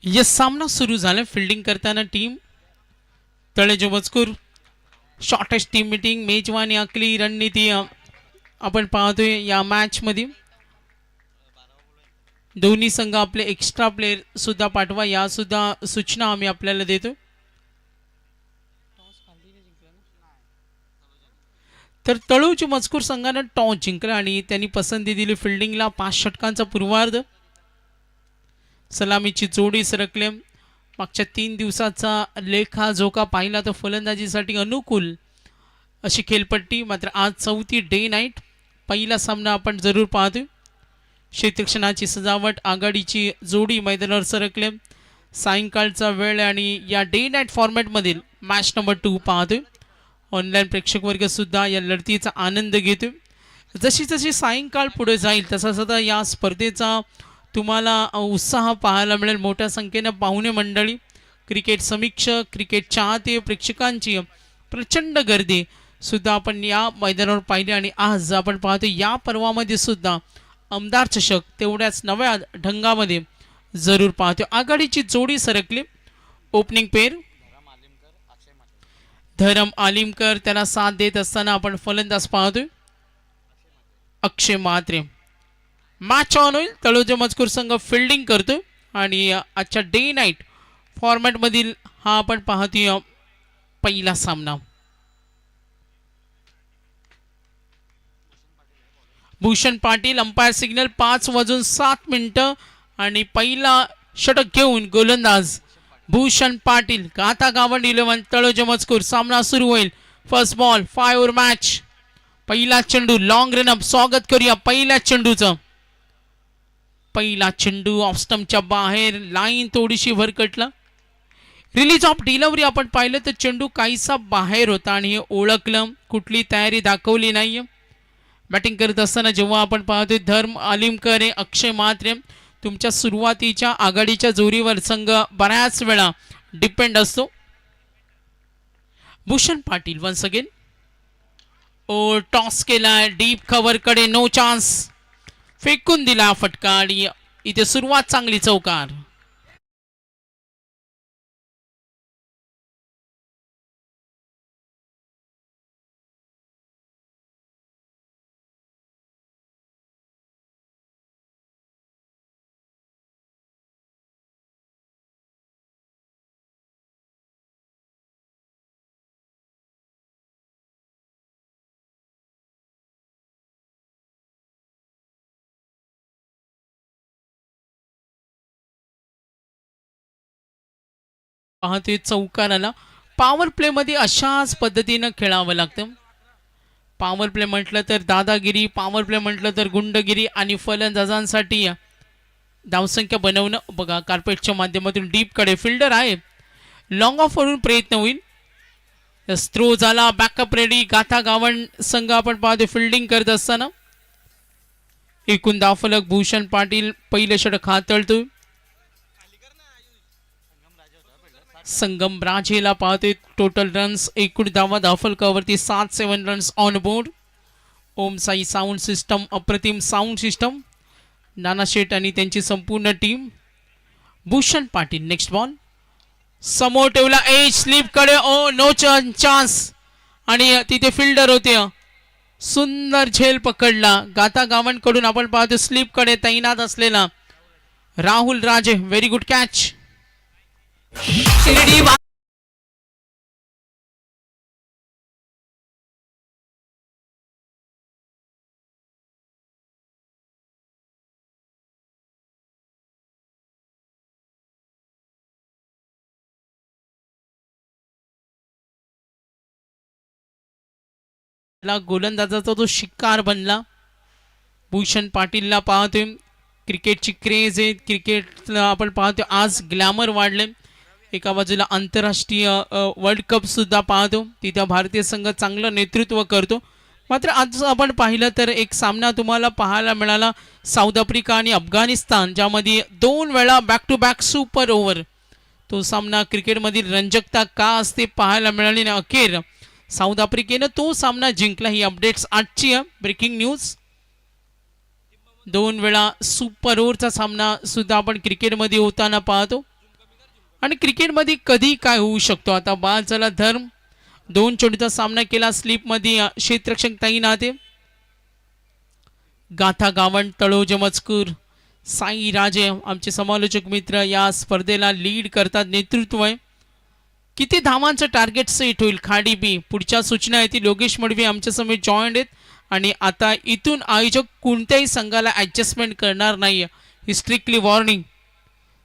Yes, सामना सुरू झाला. फिल्डिंग करताना टीम तळेजो मजकूर शॉर्टेस्ट टीम मीटिंग मेजवानी आखली रणनीती आपण पाहतोय या मॅच मध्ये. दोन्ही संघ आपले एक्स्ट्रा प्लेयर सुद्धा पाठवा या सुद्धा सूचना आम्ही आपल्याला देतो. तर तळोजी मजकूर संघानं टॉस जिंकला आणि त्यांनी पसंती दिली फिल्डिंगला. 5 षटकांचा पूर्वार्ध. सलामीची जोडी सरकले. मागच्या 3 दिवसाचा लेखाजोखा पाहिला तर फलंदाजीसाठी अनुकूल अशी खेळपट्टी. मात्र आज चौथी डे नाईट पहिला सामना आपण जरूर पाहतोय. क्षेत्रक्षणाची सजावट आघाडीची जोडी मैदानावर सरकले. सायंकाळचा वेळ आणि या डे नाईट फॉर्मॅटमधील मॅच नंबर 2 पाहतोय. ऑनलाईन प्रेक्षक वर्ग सुद्धा या लढतीचा आनंद घेतोय. जशी जशी सायंकाळ पुढे जाईल तसा सध्या या स्पर्धेचा तुम्हाला उत्साह पाहायला मिळेल. मोठ्या संख्येनं पाहुणे मंडळी, क्रिकेट समीक्षक, क्रिकेट चाहते, प्रेक्षकांची प्रचंड गर्दी सुद्धा आपण या मैदानावर पाहिली. आणि आज आपण पाहतो या पर्वामध्ये सुद्धा आमदार चषक तेवढ्याच नव्या ढंगामध्ये जरूर पाहतो. आघाडीची जोडी सरकली. ओपनिंग पेर धरम आलिमकर, त्याला साथ देत असताना आपण फलंदाज पाहतोय अक्षय म्हात्रे. मॅच ऑन होईल. तळोजा मजकूर संघ फिल्डिंग करतोय आणि आजच्या डे नाईट फॉर्मॅटमधील हा आपण पाहतोय पहिला सामना. भूषण पाटील अंपायर सिग्नल 5:07 आणि पहिला षटक घेऊन गोलंदाज भूषण पाटील. गाथा गावंड 11 तळोजा मजकूर. सामना सुरू होईल. First ball 5 over match. पहिला चेंडू लॉंग रन अप. स्वागत करूया पहिल्या चेंडूचं. पहिला चेंडू ऑफ स्टंपच्या बाहेर. लाईन थोडीशी भरकटला. रिलीज ऑफ डिलिव्हरी आपण पाहिलं तर चेंडू काहीसा बाहेर होता आणि हे ओळखलं. कुठली तयारी दाखवली नाहीये. बॅटिंग करत असताना जेव्हा आपण पाहतोय धर्म आलिमकर अक्षय म्हात्रे, तुमच्या सुरुवातीच्या आघाडीच्या जोरीवर संघ बऱ्याच वेळा डिपेंड असतो. Bhushan Patil once again. ओ टॉस केला डीप कव्हर कडे. No chance. फेकून दिला फटका आणि इथे सुरुवात चांगली चौकार. पाहतोय चौकाराला. पॉवर प्ले मध्ये अशाच पद्धतीनं खेळावं लागतं. पॉवर प्ले म्हटलं तर दादागिरी, पॉवर प्ले म्हटलं तर गुंडगिरी आणि फलंदाजांसाठी धावसंख्या बनवणं. बघा कार्पेटच्या माध्यमातून डीप कडे फिल्डर आहे. लॉंग ऑफ वरून प्रयत्न होईल. थ्रो झाला. Backup ready. गाथा गावंड संघ आपण पाहतो फिल्डिंग करत असताना. एकूण धावफलक भूषण पाटील पहिले षटक हाताळतोय. संगम राजेला पाहतोय. टोटल रन्स एकूण धावा धावफलकावरती 7 runs on board. Om Sai sound system अप्रतिम साऊंड सिस्टम. नाना शेठ आणि त्यांची संपूर्ण टीम. भूषण पाटील नेक्स्ट बॉल समोर ठेवला. एज स्लीप कडे. ओ नो चान्स आणि तिथे फिल्डर होते. सुंदर झेल पकडला. गाथा गावंड कडून आपण पाहतो स्लीप कडे तैनात असलेला राहुल राजे. Very good catch. गोलंदाजाचा तो शिकार बनला. भूषण पाटीलला पाहतोय. क्रिकेटची क्रेज आहे. क्रिकेटला आपण पाहतोय आज ग्लॅमर वाढले. एका बाजूला आंतरराष्ट्रीय वर्ल्ड कप सुद्धा पाहतो. तिथे भारतीय संघ चांगलं नेतृत्व करतो. मात्र आज आपण पाहिलं तर एक सामना तुम्हाला पाहायला मिळाला साऊथ आफ्रिका आणि अफगाणिस्तान, ज्यामध्ये 2 वेळा back to back super over. तो सामना क्रिकेटमधील रंजकता का असते पाहायला मिळाली आणि अखेर साऊथ आफ्रिकेनं तो सामना जिंकला. ही अपडेट्स आजची ब्रेकिंग न्यूज. 2 वेळा सुपर ओव्हरचा सामना सुद्धा आपण क्रिकेटमध्ये होताना पाहतो. आणि क्रिकेटमध्ये कधी काय होऊ शकतो. आता बाद झाला धर्म, 2 चेंडूचा सामना केला, स्लिपमध्ये क्षेत्ररक्षक तैनात आहे. गाथा गावंड, तळोजे मजकूर, साई राजे आमचे समालोचक मित्र या स्पर्धेला लीड करतात, नेतृत्व आहे. किती धावांचं टार्गेट सेट होईल खाडी बी, पुढच्या सूचना येतील. योगेश मडवी आमच्या समोर जॉईंट आहेत आणि आता इथून आयोजक कोणत्याही संघाला ॲडजस्टमेंट करणार नाही, ही स्ट्रिक्टली वॉर्निंग.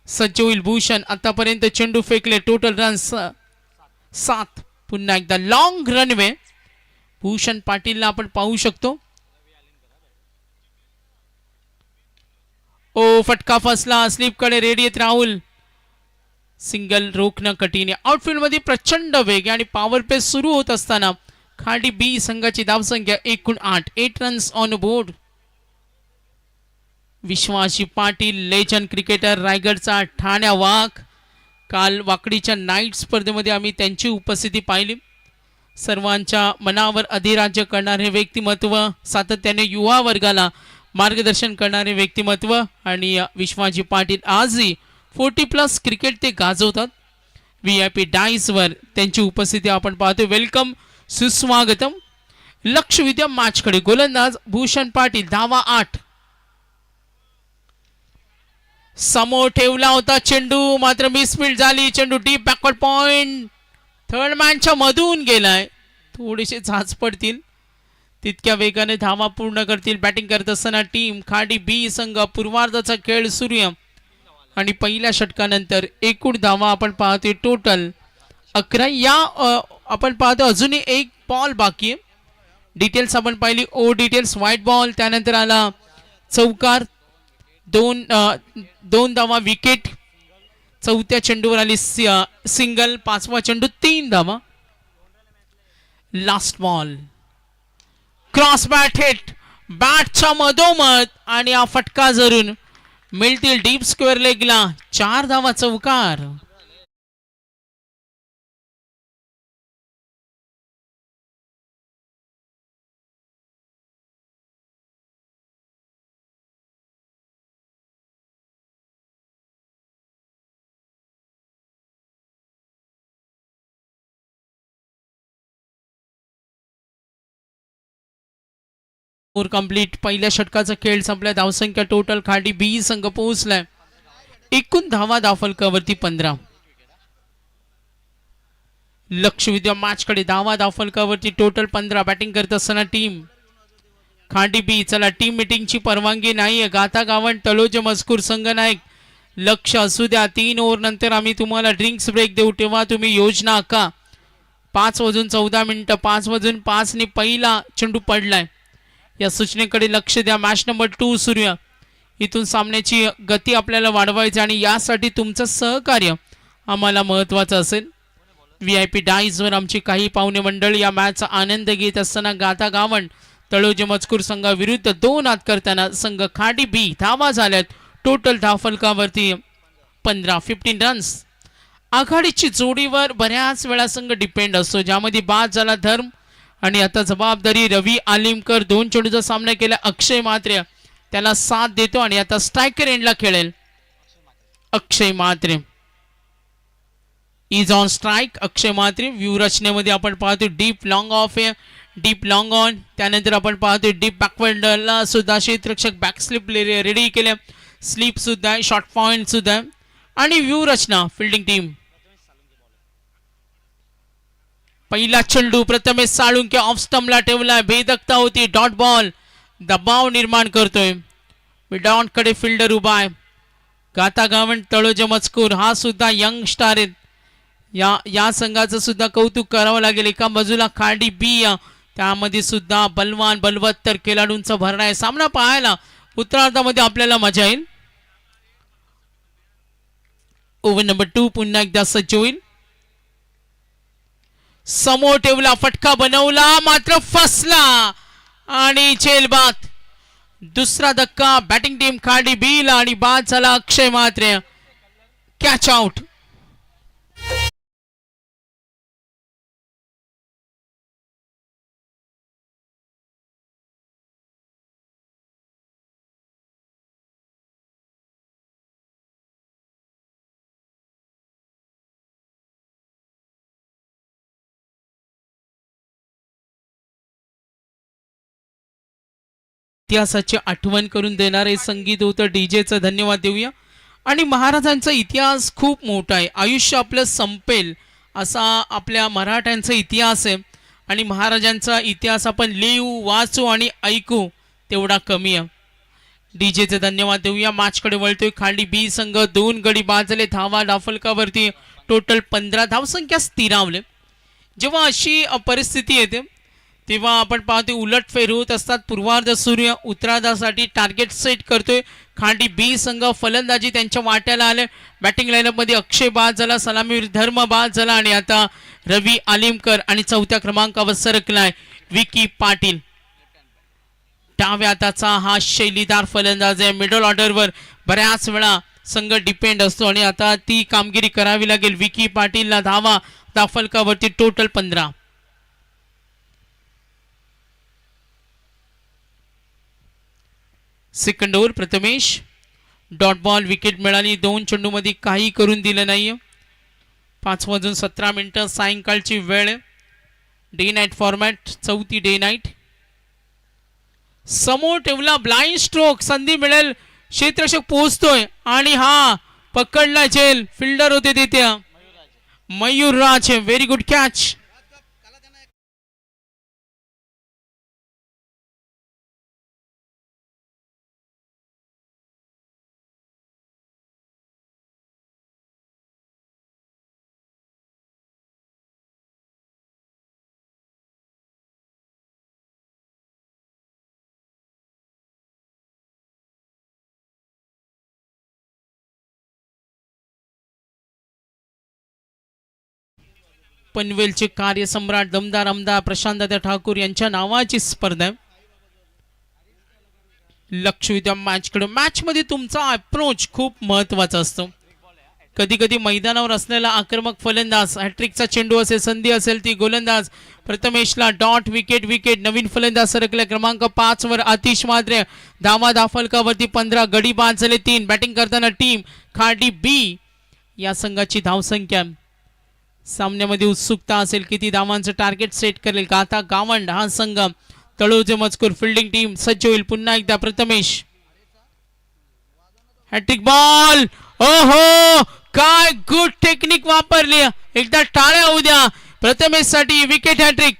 सज्ज होईल भूषण, आतापर्यंत चेंडू फेकले, टोटल रन्स 7. पुन्हा एकदा लॉंग रनवे भूषण पाटीलला आपण पाहू शकतो. ओ फटका फसला, स्लिपकडे रेडी आहेत राहुल. सिंगल रोखणं कठीण. आउटफील्ड मध्ये प्रचंड वेग आणि पॉवर प्ले सुरू होत असताना खाडी बी संघाची धावसंख्या एकूण 8 रन्स ऑन बोर्ड. विश्वासी पाटील लेजंड क्रिकेटर, रायगडचा ठाण्या वाघ. काल वाकडीच्या नाईट स्पर्धेमध्ये आम्ही त्यांची उपस्थिती पाहिली. सर्वांच्या मनावर अधिराज्य करणारे व्यक्तिमत्व, सातत्याने युवा वर्गाला मार्गदर्शन करणारे व्यक्तिमत्व आणि विश्वाजी पाटील आजही 40+ क्रिकेट ते गाजवतात. VIP डाईसवर त्यांची उपस्थिती आपण पाहतो. वेलकम, सुस्वागतम. लक्ष विद्या मॅचकडे. गोलंदाज भूषण पाटील, धावा 8. समोर ठेवला होता चेंडू, मात्र मिसफील्ड झाली. चेंडू डीप बॅकवर्ड पॉइंट, थर्ड मॅनच्या मधून गेलाय. थोडेसे झाच पडतील, तितक्या वेगाने धावा पूर्ण करतील. बॅटिंग करत असताना टीम खाडी बी संघ. पूर्वार्धाचा खेळ सुरू आहे आणि पहिल्या षटकानंतर एकूण धावा आपण पाहतोय टोटल 11. या आपण पाहतो अजूनही एक बॉल बाकी आहे. डिटेल्स आपण पाहिली. ओ डिटेल्स व्हाईट बॉल, त्यानंतर आला चौकार, 2 धावा विकेट. चौथ्या चेंडूवर आली सिंगल, 5वा चेंडू 3 धावा. Last ball, cross bat hit, बॅटच्या मधोमध आणि हा फटका जरून मिळतील डीप स्क्वेअर लेगला. 4 धावा, चौकार. कंप्लीट. पहिल्या षटकाचा खेळ संपला. धावसंख्या टोटल खाडी बी संघ पोहोचलाय. एकूण धावा धावफलकावरती 15. लक्ष विद्या मॅचकडे. धावा धावफलकावरती टोटल 15. बॅटिंग करत असताना टीम खाडी बी. चला, टीम मीटिंगची परवानगी नाहीये. गाथा गावंड, तळोजे मजकूर, संघ नायक. लक्ष असू द्या, 3 ओव्हर नंतर आम्ही तुम्हाला ड्रिंक्स ब्रेक देऊ, तेव्हा तुम्ही योजना आखा. 5:14 5:05 ने पहिला चेंडू पडलाय. या सूचनेकडे लक्ष द्या. मॅच नंबर 2 सुरू आहे. इथून सामन्याची गती आपल्याला वाढवायची आणि यासाठी तुमचं सहकार्य आम्हाला महत्त्वाचं असेल. VIP डाईजवर आमची काही पाहुणे मंडळ या मॅचचा आनंद घेत असताना गाथा गावंड तळोजे मजकूर संघाविरुद्ध 2 आत करताना संघ खाडी बी. धावा झाल्यात टोटल धावफलकावरती 15 रन्स. आघाडीची जोडीवर बऱ्याच वेळा संघ डिपेंड असतो, ज्यामध्ये बाद झाला धर्म आणि आता जबाबदारी रवी आलिमकर. 2 चेंडूचा सामना केला. अक्षय म्हात्रे त्याला साथ देतो आणि आता स्ट्रायकर एंडला खेळेल. अक्षय म्हात्रे इज ऑन स्ट्राईक. अक्षय म्हात्रे. व्यूरचनेमध्ये आपण पाहतो डीप लॉंग ऑफ आहे, डीप लॉंग ऑन. त्यानंतर आपण पाहतो डीप बॅकवर्डला सुद्धा क्षेत्ररक्षक बॅकस्लिप रेडी केले. स्लिप सुद्धा आहे, शॉर्ट पॉइंट सुद्धा आहे. आणि व्यूरचना फिल्डिंग टीम. पहिला चेंडू प्रथमेश साळुंके ऑफ स्टंपला ठेवला. भेदकता होती. डॉट बॉल दबाव निर्माण करतोय. विडाउट कडे फिल्डर उभा आहे. गाथा गावंड तळोजे मजकूर हा सुद्धा यंग स्टार आहे. या संघाचं सुद्धा कौतुक करावं लागेल. एका बाजूला खाडी बी, त्यामध्ये सुद्धा बलवान बलवत्तर खेळाडूंचा भरणा आहे. सामना पाहायला उत्तरार्धामध्ये आपल्याला मजा येईल. ओव्हर नंबर 2 पुन्हा एकदा सज्ज होईल. समोर ठेवला, फटका बनवला, मात्र फसला आणि झेलबाद. दुसरा धक्का बॅटिंग टीम खाडी बीला आणि बाद झाला अक्षय म्हात्रे. Catch out. इतिहासाची आठवण करून देणारे संगीत होतं डीजेचं. धन्यवाद देऊया. आणि महाराजांचा इतिहास खूप मोठा आहे. आयुष्य आपलं संपेल असा आपल्या मराठ्यांचा इतिहास आहे. आणि महाराजांचा इतिहास आपण लिहू, वाचू आणि ऐकू तेवढा कमी आहे. डीजेचे धन्यवाद देऊया. मॅचकडे वळतोय खाली बी संघ. 2 गडी बाद झाले. धावा डाफलकावरती टोटल 15. धावसंख्या स्थिरावले. जेव्हा अशी परिस्थिती येते तेव्हा आपण पाहतो उलटफेर होत असतात. पूर्वार्ध सूर्य उत्तरार्धासाठी टार्गेट सेट करतोय. खांडी बी संघ फलंदाजी त्यांच्या वाट्याला आले. बॅटिंग लाईनअपमध्ये अक्षय बाद झाला, सलामीवीर धर्म बाद झाला आणि आता रवी आलिमकर आणि चौथ्या क्रमांकावर सरकलाय विकी पाटील. डाव्या हाताचा हा शैलीदार फलंदाज आहे. मिडल ऑर्डरवर बऱ्याच वेळा संघ डिपेंड असतो आणि आता ती कामगिरी करावी लागेल. विकी पाटीलला धावा दाफलकावरती total 15. Second over Prathamesh. Dot ball wicket मिळाली. 2 चेंडूमध्ये काही करून दिलं नाही. 5:17 सायंकाळची वेळ. डे नाईट फॉर्मॅट, चौथी डे नाईट. समोर ठेवला ब्लाइंड स्ट्रोक. संधी मिळेल. क्षेत्ररक्षक पोहोचतोय आणि हा पकडला जेल. फिल्डर होते तिथे मयूरराज. Very good catch. पनवेलचे कार्यसम्राट दमदार आमदार प्रशांतदादा ठाकूर यांच्या नावाची स्पर्धा आहे. लक्ष द्या मॅचकडे. मॅचमध्ये तुमचा अप्रोच खूप महत्वाचा असतो. कधी कधी मैदानावर असलेला आक्रमक फलंदाज, हॅट्रिकचा चेंडू असेल, संधी असेल ती गोलंदाज प्रथमेशला डॉट. Wicket wicket. नवीन फलंदाज सरकले क्रमांक 5 वर आतिश माद्रे. धावा दाफलकावरती 15. गडी बाद झाले 3. बॅटिंग करताना टीम खाडी बी या संघाची धावसंख्या. सामन्यामध्ये उत्सुकता असेल किती धावांचं टार्गेट सेट करेल का आता गावंड हा संघ. तळोजे मजकूर फिल्डिंग टीम सज्ज होईल. पुन्हा एकदा प्रथमेश. Hat trick ball. ओहो, काय गुड टेक्निक वापरली. एकदा टाळ्या होऊ द्या प्रथमेश साठी. Wicket hat trick.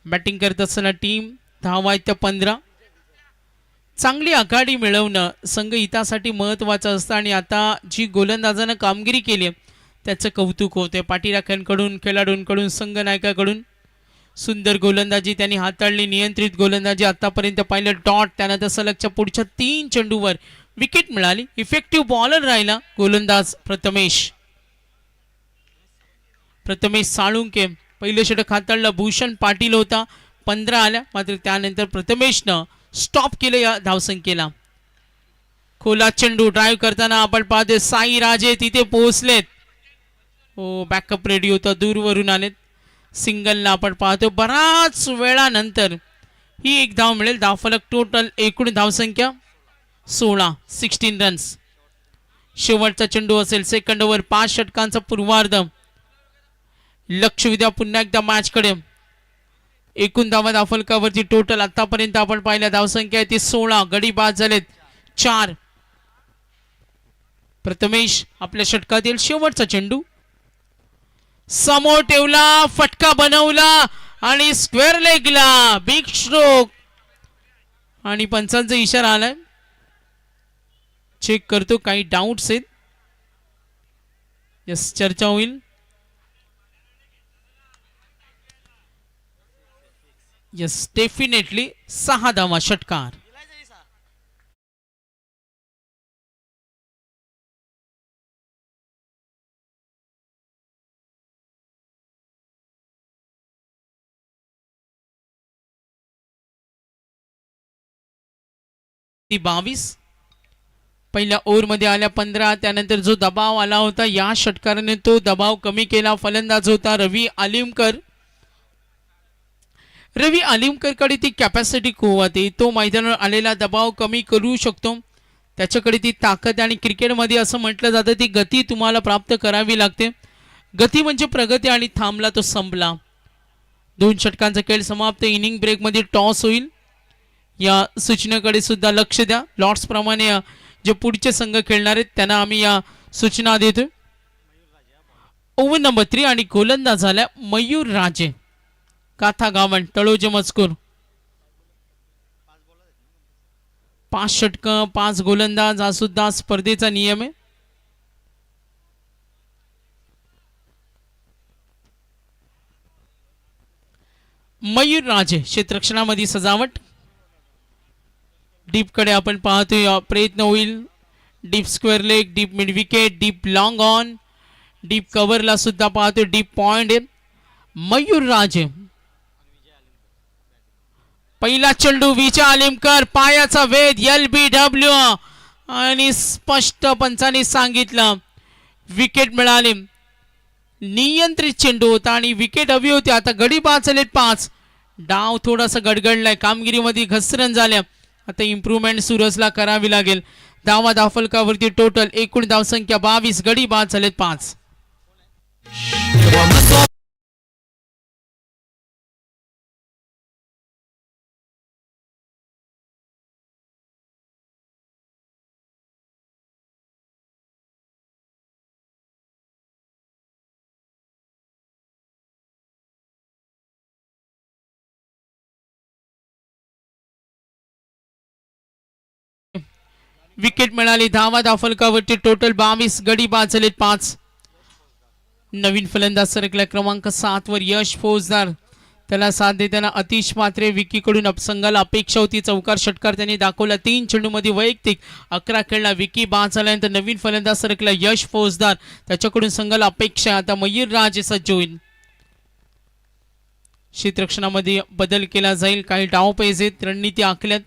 बॅटिंग करत असताना टीम धावा आहेत त्या 15. चांगली आघाडी मिळवणं संघ हितासाठी महत्वाचं असतं आणि आता जी गोलंदाजानं कामगिरी केली आहे त्याचं कौतुक होते. पाठीराख्यांकडून, खेळाडूंकडून, संघ नायकाकडून सुंदर गोलंदाजी त्यांनी हाताळली. नियंत्रित गोलंदाजी आतापर्यंत पाहिलं. डॉट. त्यानंतर सलगच्या पुढच्या 3 चेंडूवर विकेट मिळाली. इफेक्टिव्ह बॉलर राहिला गोलंदाज प्रथमेश. साळुंके. पहिलं षटक हाताळलं. भूषण पाटील होता. 15 आल्या. मात्र त्यानंतर प्रथमेशनं स्टॉप केलं या धावसंख्येला. खोला चेंडू ड्राईव्ह करताना आपण पाहतोय साई राजे तिथे पोहोचलेत. हो, बॅकअप रेडी होता. दूरवरून आलेत. सिंगलला आपण पाहतो बराच वेळानंतर ही एक धाव मिळेल. धावफलक टोटल एकूण धावसंख्या 16 रन्स. शेवटचा चेंडू असेल. सेकंड ओव्हर 5 षटकांचा पूर्वार्ध. लक्ष द्या पुन्हा एकदा मॅचकडे. एकूण धावा दाफलकावरती टोटल आतापर्यंत आपण पाहिल्या धावसंख्या ती 16. गडी बाद झालेत 4. प्रथमेश आपल्या षटकातील शेवटचा चेंडू समोर ठेवला. फटका बनवला आणि स्क्वेअर लेगला बिग स्ट्रोक. आणि पंचांचा इशारा आलाय. चेक करतो काही डाऊट्स आहेत. यस, चर्चा होईल. यस, डेफिनेटली 6 धावा षटकार. 22. पहिल्या ओव्हरमध्ये आल्या 15. त्यानंतर जो दबाव आला होता या षटकाराने तो दबाव कमी केला. फलंदाज होता रवी आलिमकर. रवी आलिमकरकडे ती कॅपॅसिटी खूप होती. तो मैदानावर आलेला दबाव कमी करू शकतो. त्याच्याकडे ती ताकद आणि क्रिकेटमध्ये असं म्हटलं जातं ती गती तुम्हाला प्राप्त करावी लागते. गती म्हणजे प्रगती आणि थांबला तो संपला. 2 षटकांचा खेळ समाप्त. इनिंग ब्रेकमध्ये टॉस होईल. या सूचनेकडे सुद्धा लक्ष द्या. लॉर्ड्स प्रमाणे जे पुढचे संघ खेळणार आहेत त्यांना आम्ही या सूचना देतोय. ओव्हर नंबर 3 आणि गोलंदाज झाला मयूर राजे. काथा गावण तळोजे मजकूर. 5 षटकं 5 गोलंदाज हा सुद्धा स्पर्धेचा नियम आहे. मयूर राजे क्षेत्ररक्षणामध्ये सजावट. डीप कडे आपण पाहतोय प्रयत्न होईल. Deep square leg, deep mid wicket, deep long on, deep कव्हरला सुद्धा पाहतोय डीप पॉइंट आहे. मयूर राजे. पहिला चेंडू विजय आलिमकर. पायाचा वेध LBW आणि स्पष्ट पंचाने सांगितलं विकेट मिळाली. नियंत्रित चेंडू होता आणि विकेट हवी होती. आता गडी बाद झालेत 5. डाव थोडासा गडगडलाय. कामगिरीमध्ये घसरण झाल्या. आता इम्प्रूव्हमेंट सुरजला करावी लागेल. धावा धाफलकावरती टोटल एकूण धावसंख्या 22. गडी बाद झालेत 5. विकेट मिळाली. धावा धाफलकावरती टोटल 22. गडी बाद झालेत 5. नवीन फलंदाज सरकला क्रमांक 7 वर यश फौजदार. त्याला साथ देताना अतिश मात्रे. विकीकडून संघाला अपेक्षा होती चौकार षटकार त्यांनी दाखवला. 3 चेंडूमध्ये वैयक्तिक 11 खेळला. विकी बाद झाल्यानंतर नवीन फलंदाज सरकला यश फौजदार. त्याच्याकडून संघाला अपेक्षा. आता मयूर राजे सज्ज होईल. क्षेत्ररक्षणामध्ये बदल केला जाईल. काही डाव पैसे रणनीती आखल्यात.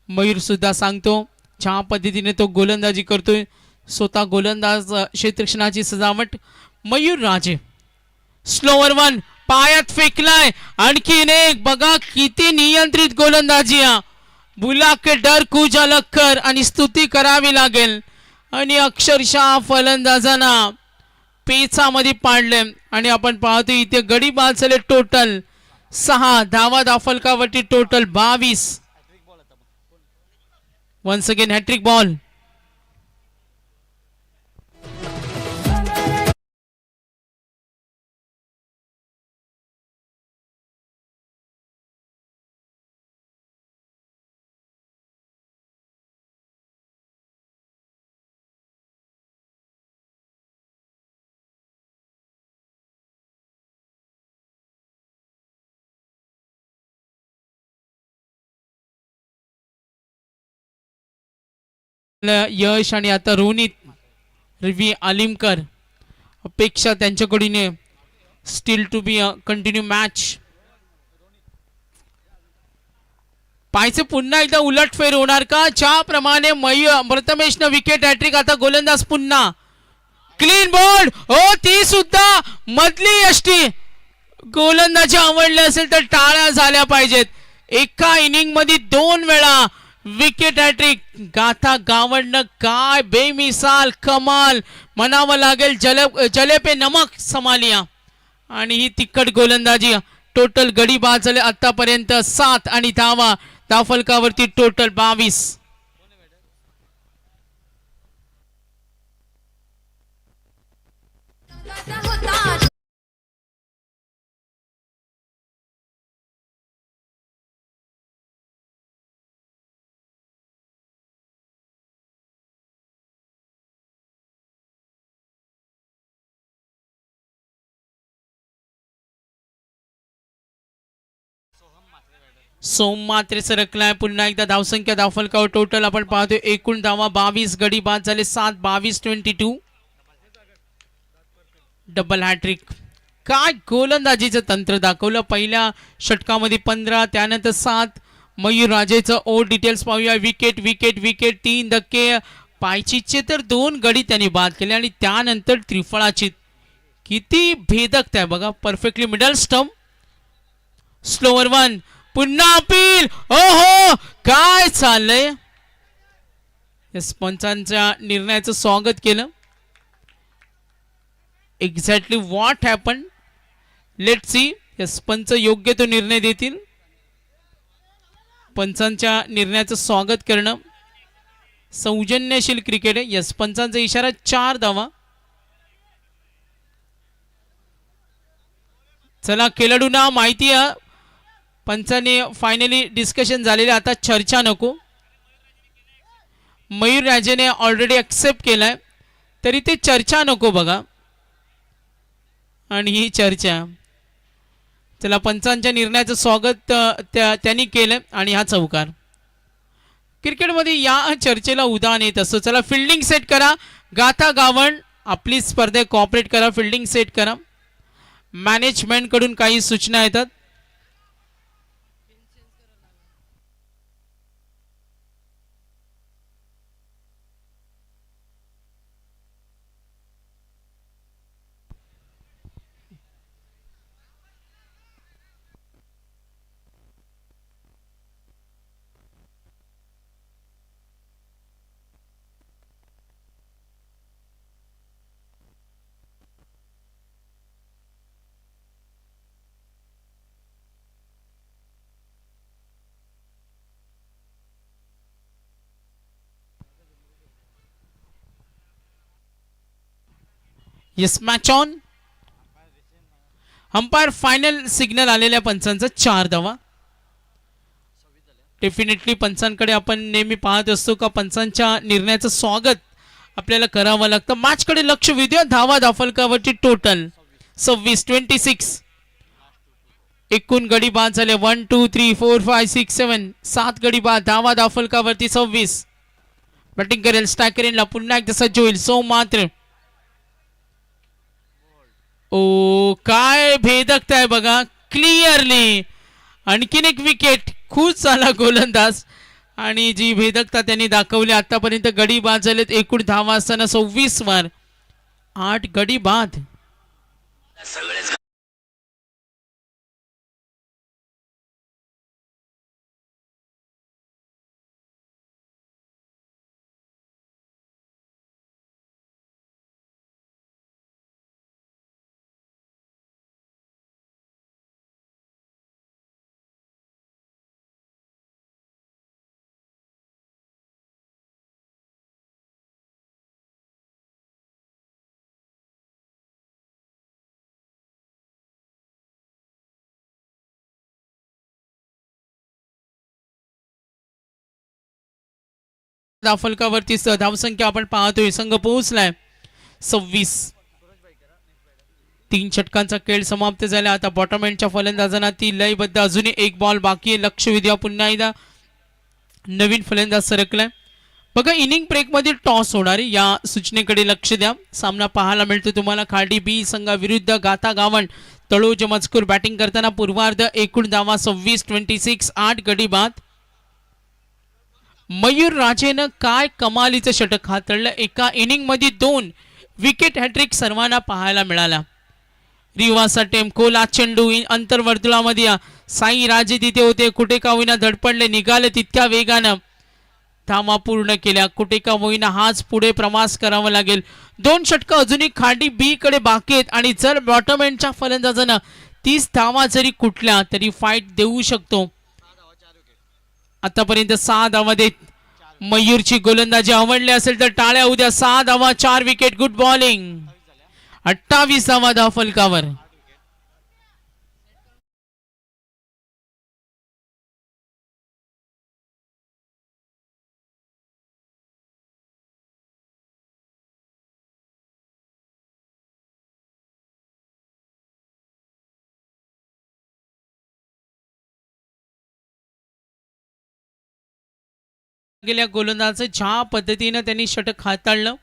मयूर सुद्धा सांगतो ज्या पद्धतीने तो गोलंदाजी करतोय. स्वतः गोलंदाज क्षेत्ररक्षणाची सजावट. मयूर राजे. स्लोवर 1 पायात फेकलाय. आणखीन एक. बघा किती नियंत्रित गोलंदाजी. बुला के डर कुछ अलग कर आणि स्तुती करावी लागेल. आणि अक्षरशः फलंदाजांना पेचामध्ये पाडले. आणि आपण पाहतो इथे गडी बाद झाले टोटल 6. धावा धाफलकावरती total 22. Once again hat-trick ball. Yash आणि आता रोनित रवी आलिमकर. अपेक्षा त्यांच्याकडून still to be continue match. पायचे पुन्हा एकदा उलटफेर होणार का? ज्याप्रमाणे प्रथमेशनं विकेट हॅट्रिक. आता गोलंदाज पुन्हा क्लीन बोल्ड. हो ती सुद्धा मधली यष्टी. गोलंदाजी आवडले असेल तर टाळ्या झाल्या पाहिजेत. एका इनिंग मध्ये 2 वेळा विकेट हॅट्रिक. गाथा गावडनं काय बेमिसाल कमाल म्हणावं लागेल. जले पे नमक समालिया. आणि ही तिखट गोलंदाजी. टोटल गडी बाद झाले आतापर्यंत 7 आणि धावा धाफलकावरती टोटल 22. सोम मात्रे सरकलाय. पुन्हा एकदा धावसंख्या धावफलकावर टोटल आपण पाहतोय एकूण धावा 22. गडी बाद झाले 7. 22-22. Double hat-trick. काय गोलंदाजीचं तंत्र दाखवलं. पहिल्या षटकामध्ये 15, त्यानंतर 7, मयूर राजेचं ओ डिटेल्स पाहूया. विकेट विकेट विकेट 3 धक्के. पायचीचे तर 2 गडी त्यांनी बाद केले आणि त्यानंतर त्रिफळाची किती भेदक आहे बघा. Perfectly middle stump. Slower one. पुन्हा अपील. ओहो काय चाललंय. पंचांच्या निर्णयाचं स्वागत केलं. Exactly what happen let see. पंच योग्य तो निर्णय देतील. पंचांच्या निर्णयाचं स्वागत करणं सौजन्यशील क्रिकेट आहे. पंचांचा इशारा 4 धावा. चला खेळाडूंना माहिती आहे पंचाने फायनली डिस्कशन झालेले. आता चर्चा नको. मयूर राजेने ऑलरेडी एक्सेप्ट केलाय तरी ते चर्चा नको बघा. आणि ही चर्चा. चला पंचांच्या निर्णयाचं स्वागत त्यांनी केलं आणि हा चौकार. क्रिकेटमध्ये या चर्चेला उदाहरण येत असतो. चला फिल्डिंग सेट करा. गाथा गावण आपली स्पर्धेत कॉपरेट करा. फिल्डिंग सेट करा. मॅनेजमेंट कडून काही सूचना येतात. Yes match on. Umpire final signal आलेल्या पंचांचा 4 धावा. डेफिनेटली पंचांकडे आपण नेहमी पाहत असतो का पंचांच्या निर्णयाचं स्वागत आपल्याला करावं लागतं. मॅचकडे लक्ष वेधूया. धावा धाफलकावरची टोटल 26. एकूण गडी बाद झाले 1 2 3 4 5 6 7 7 गडी बाद. धावा धाफलकावरती 26. बॅटिंग करेल स्टॅकरेनला पुन्हा एकदा सज्ज होईल. सो मात्र ओ काय भेदकता आहे बघा. क्लिअरली आणखीन एक विकेट. खूप झाला गोलंदाज आणि जी भेदकता त्यांनी दाखवली. आतापर्यंत गडी बाद झालेत. एकूण धावा असताना 26 वर 8 गडी बाद. धाफलकावरती धावसंख्या आपण पाहतोय. संघ पोहोचलाय 26. 3 षटकांचा खेळ समाप्त झाला. आता बॉटम एंडच्या फलंदाजांना ती लयबद्ध अजूनही एक बॉल बाकी आहे. लक्ष विद्या पुन्हा एकदा नवीन फलंदाज सरकलाय बघा. इनिंग ब्रेक मध्ये टॉस होणार आहे या सूचनेकडे लक्ष द्या. सामना पाहायला मिळतो तुम्हाला खाडी बी संघाविरुद्ध गाथा गावण तळोज मजकूर. बॅटिंग करताना पूर्वार्ध एकूण धावा 26 8 गडी बाद. मयूर राजेनं काय कमालीचं षटक हाताळलं. एका इनिंग मध्ये 2 विकेट हॅट्रिक सर्वांना पाहायला मिळाला. रिवासा टेमकोला चेंडू अंतर्वर्तुळामध्ये. साई राजे तिथे होते. कुठे का होईना धडपडले. निघाले तितक्या वेगानं. धावा पूर्ण केल्या. कुठे का होईना हाच पुढे प्रवास करावा लागेल. 2 षटक अजूनही खाडी बी कडे बाकी आहेत आणि जर बॉटम एंडच्या फलंदाजानं 30 धावा जरी कुठल्या तरी फाईट देऊ शकतो. आतापर्यंत 6 धावा देत. मयूरची गोलंदाजी आवडली असेल तर टाळ्या उद्या. 6 धावा 4 विकेट. Good bowling. 28 धावा धाफलकावर. गेल्या गोलंदाज ज्या पद्धतीने त्यांनी षटक हाताळलं.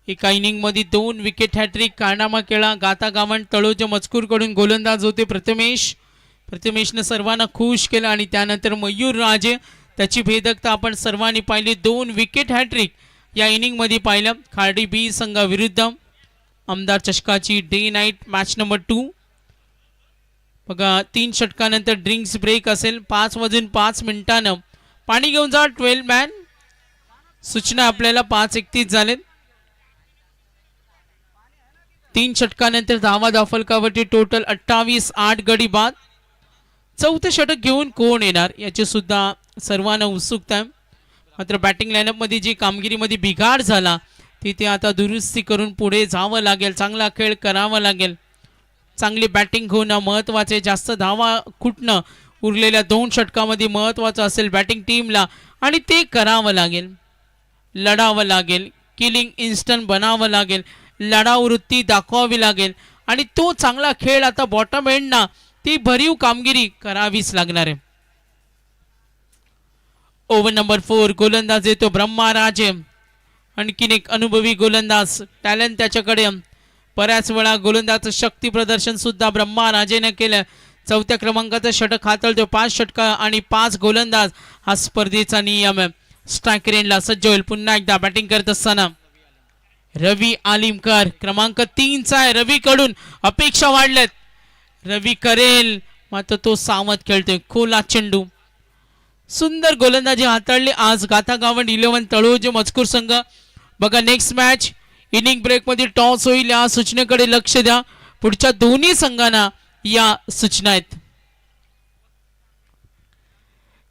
एका इनिंग मध्ये 2 विकेट हॅट्रिक कारनामा केला. गाथा गावण तळोज मजकूर कडून गोलंदाज होते प्रथमेश. प्रथमेशनं सर्वांना खुश केलं आणि त्यानंतर मयूर राजे त्याची भेदकता आपण सर्वांनी पाहिली. 2 विकेट हॅट्रिक या इनिंगमध्ये पाहिलं. खार्डी बी संघाविरुद्ध आमदार चषकाची डे नाईट मॅच नंबर 2. बघा 3 षटकानंतर ड्रिंक्स ब्रेक असेल. 5:05 पाणी घेऊन जा 12 मॅन. सूचना आपल्याला 5:31 झालेत. 3 षटकानंतर धावा दाफलकावरती टोटल 28. 8 गडी बाद. चौथे षटक घेऊन कोण येणार याची सुद्धा सर्वांना उत्सुकता आहे. मात्र बॅटिंग लाईनअपमध्ये जी कामगिरीमध्ये बिघाड झाला तिथे आता दुरुस्ती करून पुढे जावं लागेल. चांगला खेळ करावा लागेल. चांगली बॅटिंग होणं महत्त्वाचे. जास्त धावा कुठणं उरलेल्या 2 षटकामध्ये महत्त्वाचं असेल बॅटिंग टीमला आणि ते करावं लागेल. लढावं लागेल. किलिंग इन्स्टंट बनावं लागेल. लढाऊ वृत्ती दाखवावी लागेल आणि तो चांगला खेळ आता बॉटम एंडना ती भरीव कामगिरी करावीच लागणार आहे. ओव्हर नंबर 4 गोलंदाज येतो ब्रह्मा राजे. आणखीन एक अनुभवी गोलंदाज. टॅलेंट त्याच्याकडे. बऱ्याच वेळा गोलंदाज शक्ती प्रदर्शन सुद्धा ब्रह्मा राजेने केलं. 4थ्या क्रमांकाचं षटक हाताळतो. 5 षटका आणि 5 गोलंदाज हा स्पर्धेचा नियम आहे. स्ट्राईक रेंजला सज्ज होईल. पुन्हा एकदा बॅटिंग करत असताना रवी आलिमकर क्रमांक 3चा आहे. रवीकडून अपेक्षा वाढल्यात. रवी करेल मात्र तो सावध खेळतोय. खोला चेंडू. सुंदर गोलंदाजी हाताळली आज गाथा गावंड 11 तळोजे मजकूर संघ. बघा नेक्स्ट मॅच इनिंग ब्रेक मध्ये टॉस होईल. या सूचनेकडे लक्ष द्या. पुढच्या दोन्ही संघांना या सूचना आहेत.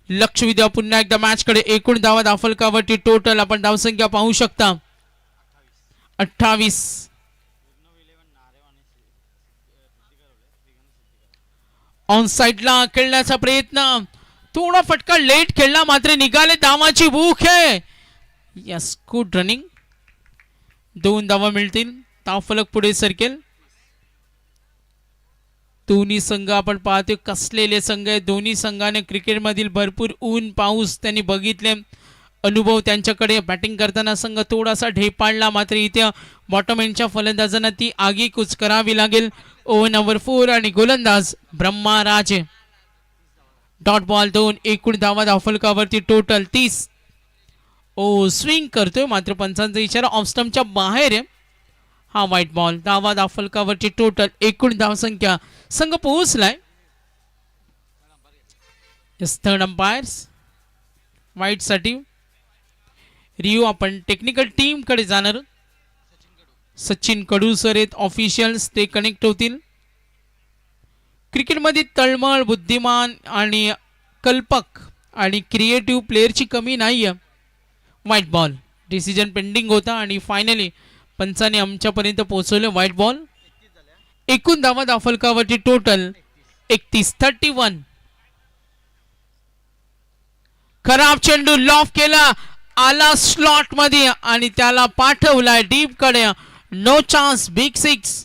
लक्ष द्या पुन्हा एकदा मॅच कडे. एकूण धावा दाफलकावरती टोटल आपण धावसंख्या पाहू शकता 28. ऑन साइडला खेळण्याचा प्रयत्न. थोडा फटका लेट खेळला मात्र निघाले. धावाची भूक आहे. Yes good running. 2 धावा मिळतील. धावफलक पुढे सरकेल. दोन्ही संघ आपण पाहतोय कसलेले संघ आहे. दोन्ही संघाने क्रिकेटमधील भरपूर ऊन पाऊस त्यांनी बघितले. अनुभव त्यांच्याकडे. बॅटिंग करताना संघ थोडासा ढेपाळला मात्र इथे बॉटम एंडच्या फलंदाजांना ती आगीकूच करावी लागेल. ओव्हर नंबर 4 आणि गोलंदाज ब्रह्मा राजे. Dot ball 2. एकूण धावा दाफलकावरती टोटल 30. ओ स्विंग करतोय मात्र पंचांचा इशारा ऑफ स्टंपच्या बाहेर आहे. हा व्हाईट बॉल. धावा दाफलकावरची टोटल एकूण धावसंख्या संघ पोहोचलाय. थर्ड अंपायर्स व्हाईट साठी रिओ. आपण टेक्निकल टीम कडे जाणार. सचिन कडू सर आहेत ऑफिशियल्स. ते कनेक्ट होतील. क्रिकेटमध्ये तळमळ बुद्धिमान आणि कल्पक आणि क्रिएटिव्ह प्लेअरची कमी नाही आहे. White ball. डिसिजन पेंडिंग होता आणि फायनली पंचाने आमच्यापर्यंत पोहोचवले. White ball. एकूण धावा दाफलकावरती टोटल 31. 31. खराब चेंडू लॉफ केला. आला स्लॉट मध्ये आणि त्याला पाठवलाय डीप कडे. No chance. बिग 6.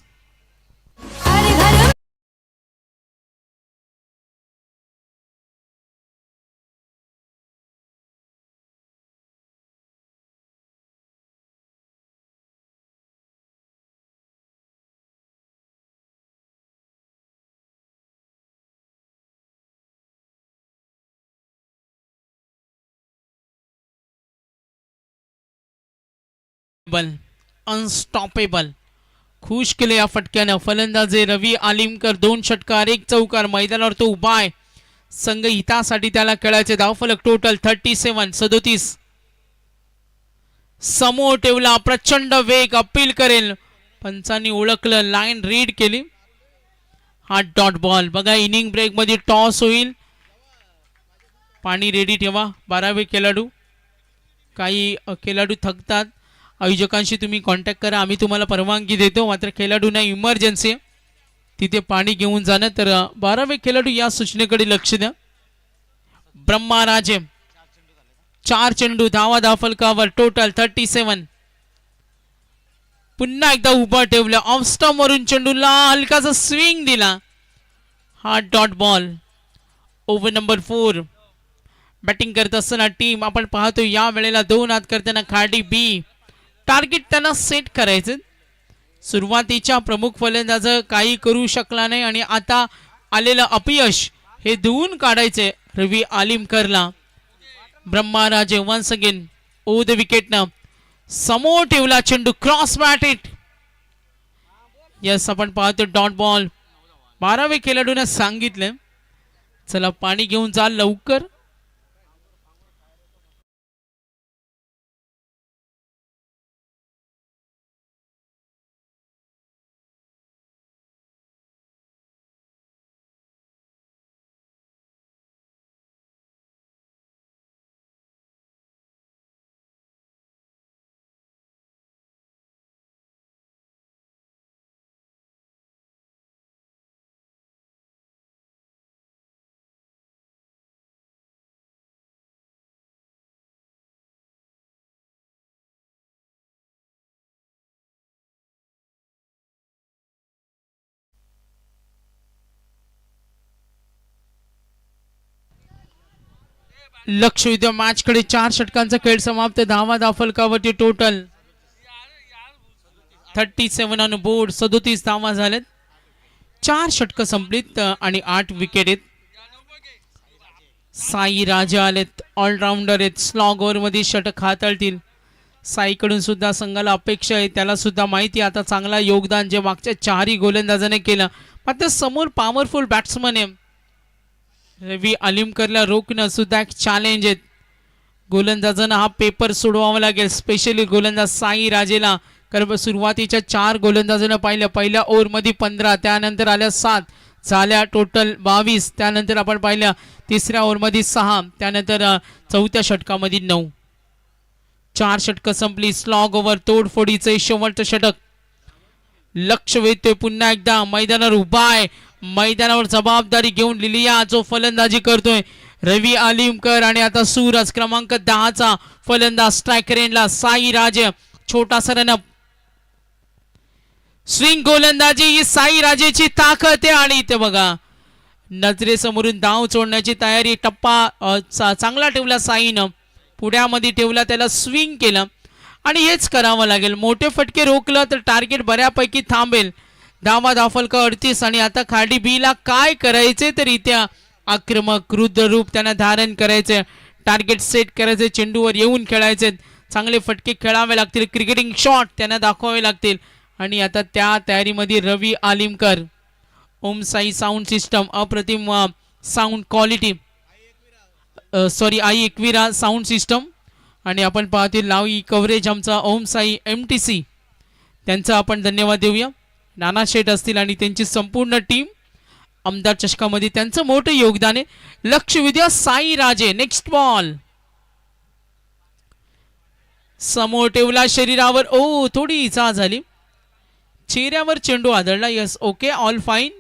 अनस्टॉपेबल. खुश केले या फटक्यानं फलंदाजे रवी आलिमकर. 2 षटकार 1 चौकार. मैदानावर तो उभा आहे. संघ हितासाठी त्याला खेळायचे. धावफलक टोटल 37. 37. समोर ठेवला. प्रचंड वेग. अपील करेल. पंचांनी ओळखलं. लाईन रीड केली. हा डॉट बॉल. बघा इनिंग ब्रेक मध्ये टॉस होईल. पाणी रेडी ठेवा. 12वे खेळाडू. काही खेळाडू थकतात. आयोजकांशी तुम्ही कॉन्टॅक्ट करा. आम्ही तुम्हाला परवानगी देतो. मात्र खेळाडूंना इमर्जन्सी तिथे पाणी घेऊन जाणं. तर 12वे खेळाडू या सूचनेकडे लक्ष द्या. ब्रह्मा राजे. 4 चेंडू. धावा दाफलकावर टोटल 37. पुन्हा एकदा उभा ठेवलं. ऑफ स्टंप वरून चेंडूला हलकासा स्विंग दिला. हा dot ball. Over number 4. Batting करत असताना टीम आपण पाहतो या वेळेला 2 हात करताना खार्डी बी. टार्गेट त्यांना सेट करायचं. सुरुवातीच्या प्रमुख फलंदाज काही करू शकला नाही आणि आता आलेलं अपयश हे धुवून काढायचे रवी आलिमकरला. ब्रह्माराजे वन्स अगेन ओ द विकेटनं समोर ठेवला चेंडू, क्रॉस बॅट हिट. यस, आपण पाहतो डॉट बॉल. 12वे खेळाडूने सांगितले चला पाणी घेऊन जा लवकर. लक्ष द्या मॅच कडे. 4 षटकांचा खेळ समाप्त. धावा फलकावरती टोटल 37 ऑन बोर्ड. 37 धावा झाल्यात. 4 षटक संपलीत आणि 8 विकेट आहेत. साई राजे आलेत, ऑलराऊंडर आहेत. स्लॉग ओव्हर मध्ये षटक हाताळतील. साईकडून सुद्धा संघाला अपेक्षा आहे, त्याला सुद्धा माहिती आता चांगला योगदान जे मागच्या 4ही गोलंदाजाने केलं. मात्र समोर पॉवरफुल बॅट्समन आहे. रवी आलिमकरला रोखणं सुद्धा एक चॅलेंज आहे. गोलंदाजांना हा पेपर सोडवावा लागेल, स्पेशली गोलंदाज साई राजेला. कारण सुरुवातीच्या 4 गोलंदाजांना पाहिलं. पहिल्या ओव्हरमध्ये 15, त्यानंतर आल्या 7, झाल्या टोटल 22. त्यानंतर आपण पाहिलं तिसऱ्या ओव्हरमध्ये 6, त्यानंतर चौथ्या षटकामध्ये 9. 4 षटकं संपली. स्लॉग ओव्हर तोडफोडीचे शेवटचं षटक. लक्ष वेधतोय पुन्हा एकदा. मैदानावर उभा आहे, मैदानावर जबाबदारी घेऊन लिलिया जो फलंदाजी करतोय रवी आलिमकर. आणि आता सूरज क्रमांक 10चा फलंदाज स्ट्रायकर एंडला साई राजे. छोटासा रनअप. स्विंग गोलंदाजी ही साई राजेची ताकद आहे. आणि इथे बघा नजरेसमोरून धाव सोडण्याची तयारी. टप्पा चांगला ठेवला साईनं, पुढ्यामध्ये ठेवला, त्याला स्विंग केलं. आणि हेच करावं लागेल. मोठे फटके रोखलं तर टार्गेट बऱ्यापैकी थांबेल. धावा फलका 38. आणि आता खाडी बीला काय करायचे तर इथे आक्रमक रुद्र रूप त्यांना धारण करायचे. टार्गेट सेट करायचे, चेंडूवर येऊन खेळायचे, चांगले फटके खेळावे लागतील, क्रिकेटिंग शॉट त्यांना दाखवावे लागतील. आणि आता त्या तयारीमध्ये रवी आलिमकर. ओम साई साऊंड सिस्टम अप्रतिम sound quality, sorry I Ekvira sound system. आणि आपण पाहतो लाईव्ह कव्हरेज आमचा ओम साई MTC, त्यांचा आपण धन्यवाद देऊया. नाना शेठ असतील आणि त्यांची संपूर्ण टीम. आमदार चषकामध्ये त्यांचं मोठं योगदान आहे. लक्ष विद्या साई राजे. नेक्स्ट बॉल समोर ठेवला, शरीरावर ओ थोडी इजा झाली, चेहऱ्यावर चेंडू आदळला. Yes, okay, all fine.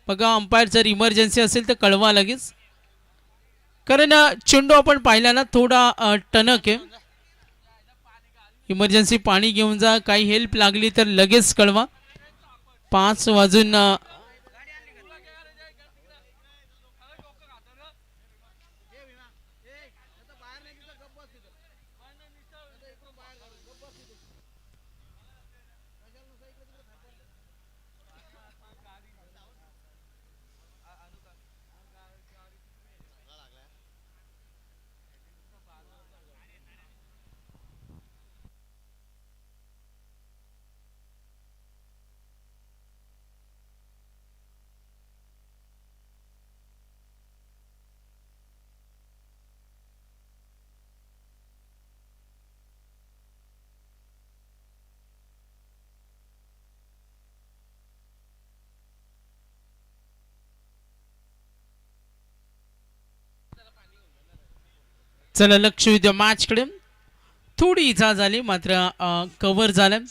बघा अंपायर जर इमर्जन्सी असेल तर कळवा लगेच, कारण चेंडू आपण पाहिला ना थोडा टणक आहे. इमर्जन्सी पाणी घेऊन जा, काही हेल्प लागली तर लगेच कळवा. 5 वाजून चला लक्ष द्या मॅच कडे. थोडी इजा झाली मात्र कव्हर झालं.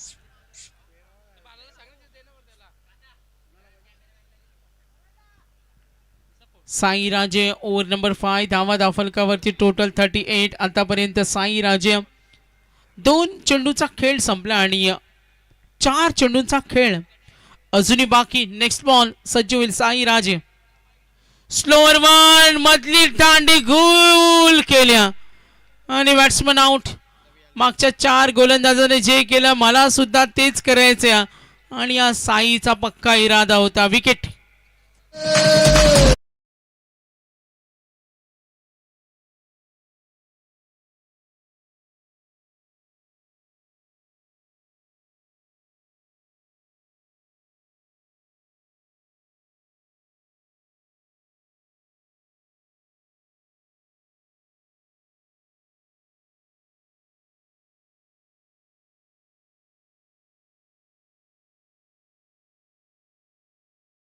साई राजे ओव्हर नंबर 5. धावा फलकावरती टोटल 38. आतापर्यंत साई राजे 2 चेंडूचा खेळ संपला आणि 4 चेंडूंचा खेळ अजूनही बाकी. नेक्स्ट बॉल सज्ज होईल साई राजे. स्लोअर वन, मधली दांडी गोल केल्या आणि बॅट्समन आउट. मागच्या 4 गोलंदाजाने जे केलं मला सुद्धा तेच करायचे आणि या साईचा पक्का इरादा होता. विकेट.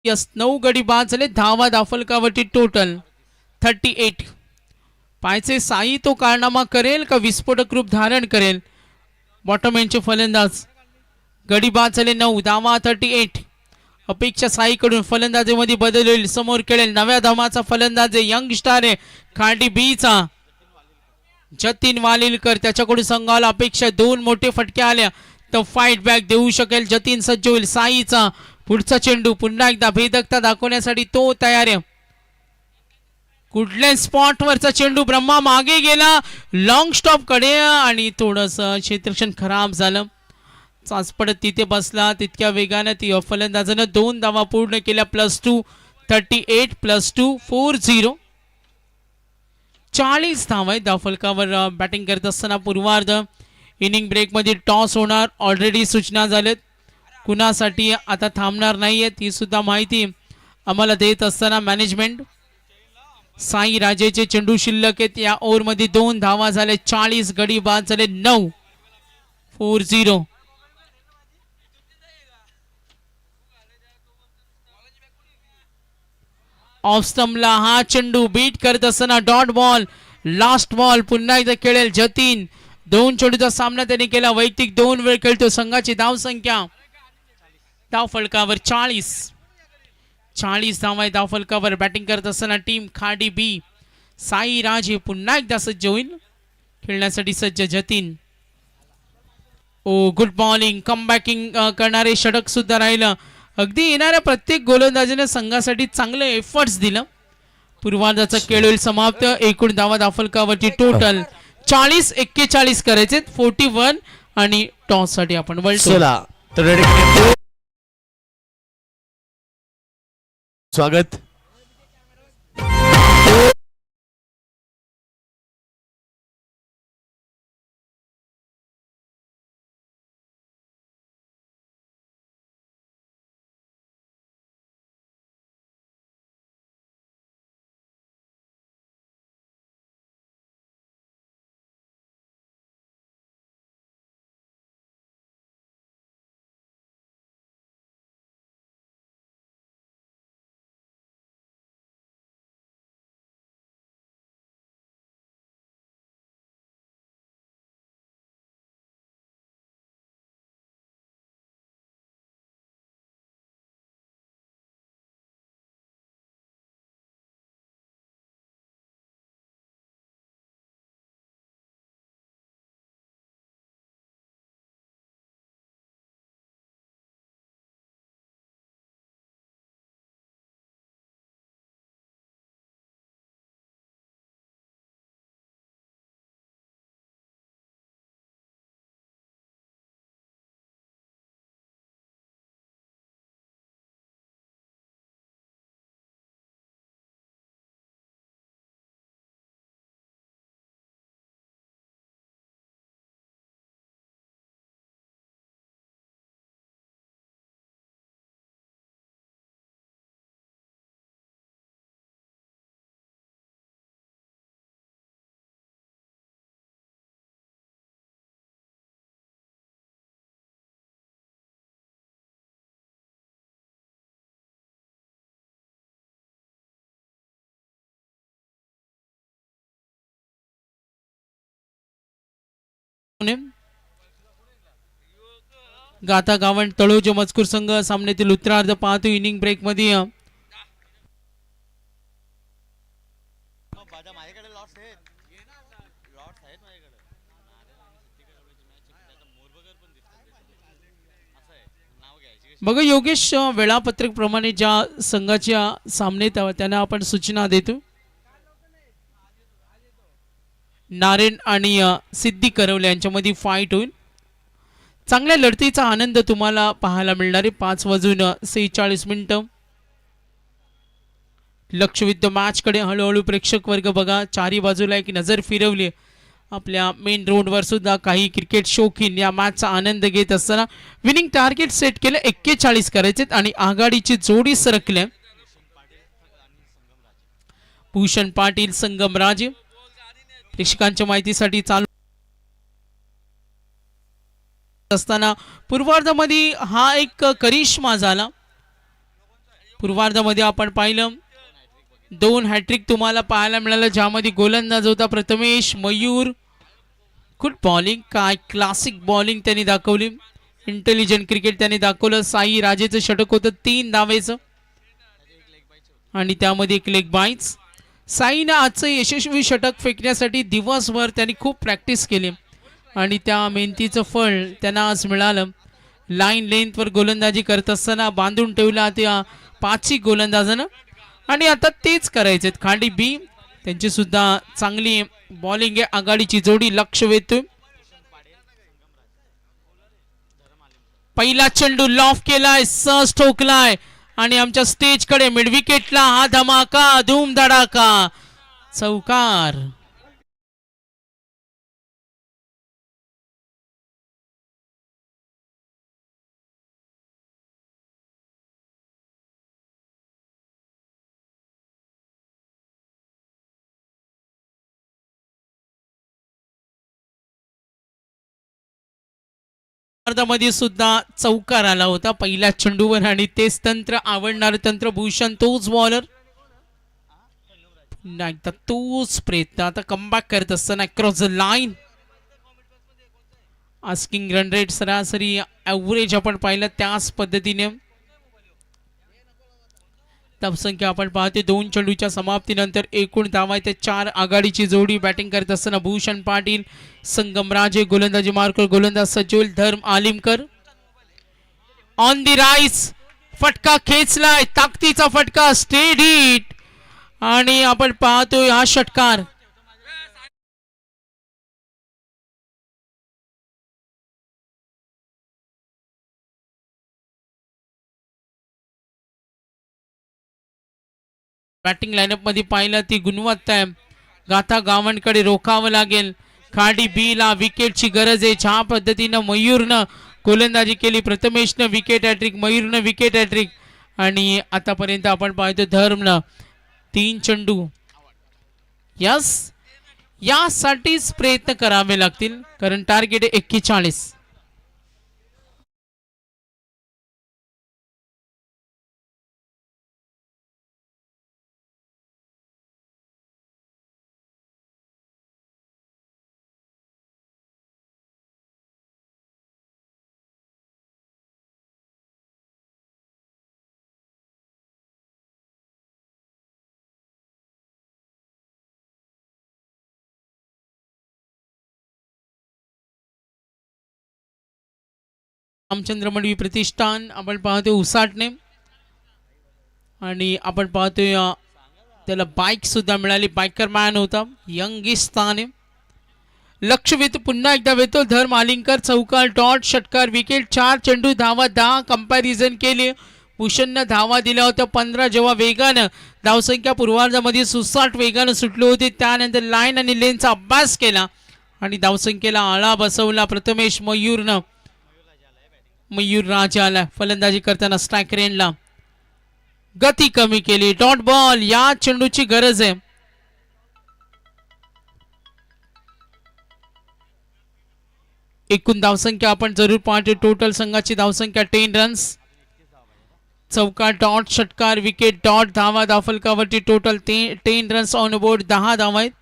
यस 9 गडी बाद झाले. धावा दाफलकावरती टोटल 38. पायचे साई तो कारनामा करेल का विस्फोटक रूप धारण करेल. बॉटम एंडचे फलंदाज. गडी बाद झाले 9. धावा 38. अपेक्षा साईकडून फलंदाजीमध्ये बदल होईल. समोर खेळेल नव्या धामाचा फलंदाज आहे. यंग स्टार आहे खांडी बीचा जतीन वालिलकर. त्याच्याकडून संघाला अपेक्षा 2 मोठे फटके आल्या तर फाईट बॅक देऊ शकेल. जतीन सज्ज होईल. साईचा पुढचा चेंडू पुन्हा एकदा भेदकता दाखवण्यासाठी तो तयार आहे. कुठल्या स्पॉट वरचा चेंडू. ब्रह्मा मागे गेला लॉंग स्टॉप कडे आणि थोडस क्षेत्ररक्षण खराब झालं. चाचपडत तिथे बसला. तितक्या वेगाने ती फलंदाजानं 2 धावा पूर्ण केल्या. +2 38 +2 40. 40 धावा आहेत धावफलकावर बॅटिंग करत असताना पूर्वार्ध. इनिंग ब्रेकमध्ये टॉस होणार. ऑलरेडी सूचना झाल्यात कुणासाठी आता थांबणार नाहीये ती सुद्धा माहिती आम्हाला देत असताना मॅनेजमेंट. साई राजेचे चेंडू शिल्लक आहेत. या ओव्हरमध्ये 2 धावा झाले. 40 गडी बाद झाले. 9 40. ऑफ स्टंपला हा चेंडू बीट करत असताना डॉट बॉल. लास्ट बॉल पुन्हा एकदा खेळेल जतीन. 2 चेंडूचा सामना त्याने केला. वैयक्तिक 2 वेळ खेळतो. संघाची धाव संख्या धाव फलकावर 40. 40 धावा धाव फलकावर बॅटिंग करत असताना टीम खाडी बी. साई राजे पुन्हा एकदा सज्ज होईल खेळण्यासाठी. सज्ज जतीन. ओ गुड बॉलिंग. कमबॅकिंग करणारे षटक सुद्धा राहिलं. अगदी येणाऱ्या प्रत्येक गोलंदाजीने संघासाठी चांगले एफर्ट्स दिलं. पूर्वार्धाचा खेळ होईल समाप्त. एकूण धावा दाफलकावरती टोटल 40-41 करायचे. 41 आणि टॉस साठी आपण वळतो. स्वागत. गाथा गावंड तळोजा मजकूर संघ सामन्यातील उत्तरार्ध पाहतो. इनिंग ब्रेक मध्ये बघा योगेश, वेळापत्रक प्रमाणे ज्या संघाच्या सामने त्यांना आपण सूचना देतो. नारायण आणि सिद्धी करवले यांच्यामध्ये फाईट होईल. चांगल्या लढतीचा आनंद तुम्हाला पाहायला मिळणार आहे. 5:46 लक्षविद्ध मॅच कडे हळूहळू प्रेक्षक वर्ग बघा. चारी बाजूला एक नजर फिरवली. आपल्या मेन रोडवर सुद्धा काही क्रिकेट शौकीन या मॅचचा आनंद घेत असताना विनिंग टार्गेट सेट केले 41 करायचे आणि आघाडीची जोडी सरकले. भूषण पाटील संगमराजे प्रेक्षकांच्या माहितीसाठी चालू असताना पूर्वार्धामध्ये हा एक करिश्मा झाला. पूर्वार्धामध्ये आपण पाहिलं 2 हॅट्रिक तुम्हाला पाहायला मिळालं, ज्यामध्ये गोलंदाज होता प्रथमेश मयूर. गुड बॉलिंग, काय क्लासिक बॉलिंग त्यांनी दाखवली, इंटेलिजंट क्रिकेट त्यांनी दाखवलं. साई राजेचं षटक होतं 3 धावेचं आणि त्यामध्ये एक लेग बाईट्स. साईनं आजचं यशस्वी षटक फेकण्यासाठी दिवसभर त्यांनी खूप प्रॅक्टिस केली आणि त्या मेहनतीचं फळ त्यांना आज मिळालं. लाईन लेंथवर गोलंदाजी करत असताना बांधून ठेवला त्या 5ही गोलंदाजानं आणि आता तेच करायचे. खांडी बी त्यांची सुद्धा चांगली बॉलिंग आहे, आघाडीची जोडी लक्ष वेधतोय. पहिला चेंडू लॉफ केलाय, सहज ठोकलाय आणि आमच्या स्टेजकडे मिड विकेटला हा धमाका, धूम धडाका, चौकार. मध्ये सुद्धा चौकार आला होता पहिल्या चेंडूवर आणि तेच तंत्र, आवडणारं तंत्र भूषण, तोच बॉलर, पुन्हा एकदा तोच प्रयत्न. आता कमबॅक करत असताना cross the line. Asking run rate सरासरी ॲव्हरेज आपण पाहिलं त्याच पद्धतीने. धावसंख्या आपण पाहते 2 चेंडूच्या समाप्तीनंतर एकूण धावा ते 4. आघाडीची जोडी बॅटिंग करत असताना भूषण पाटील, संगमराजे गोलंदाजी मार्कर, गोलंदाज सज्जोल, धर्म आलिमकर. ऑन दी राईस, फटका खेचलाय, ताकदीचा फटका, स्टेड हिट आणि आपण पाहतोय हा षटकार. बॅटिंग लाईनअप मध्ये पाहिलं ती गुणवत्ता आहे. गाथा गावंडकडे रोखावं लागेल. खाडी बी ला विकेटची गरज आहे. ज्या पद्धतीनं मयूरनं गोलंदाजी केली, प्रथमेशनं विकेट हॅट्रिक, मयूरनं विकेट हॅट्रिक आणि आतापर्यंत आपण पाहतो धर्मनं 3 चेंडू. यस, यासाठीच प्रयत्न करावे लागतील कारण टार्गेट आहे 41. रामचंद्र मंडवी प्रतिष्ठान आपण पाहतोय उसाटणे आणि आपण पाहतोय त्याला बाईक सुद्धा मिळाली, बायकर मॅन होता, यंगिस्तान. लक्ष वेध पुन्हा एकदा वेतो धर्म आलिंकर, चौकार, डॉट, षटकार, विकेट, 4 चेंडू, धावा 10. कंपॅरिझन केले, भूषणनं धावा दिल्या होत्या 15. जेव्हा वेगानं धावसंख्या पूर्वार्धामध्ये सुसाट वेगानं सुटली होती, त्यानंतर लाईन आणि लेनचा अभ्यास केला आणि धावसंख्येला आळा बसवला प्रथमेश मयूरनं. मयूर राजाला फलंदाजी करताना स्ट्राइक रेंजला गती कमी केली. डॉट बॉल, या चेंडूची गरज आहे. एकूण धावसंख्या आपण जरूर पाहतो. टोटल संघाची धावसंख्या 10 रन्स. चौकार, डॉट, षटकार, विकेट, डॉट, धावा, धावफलकावरती टोटल 10 रन्स ऑन बोर्ड, 10 धावा आहेत.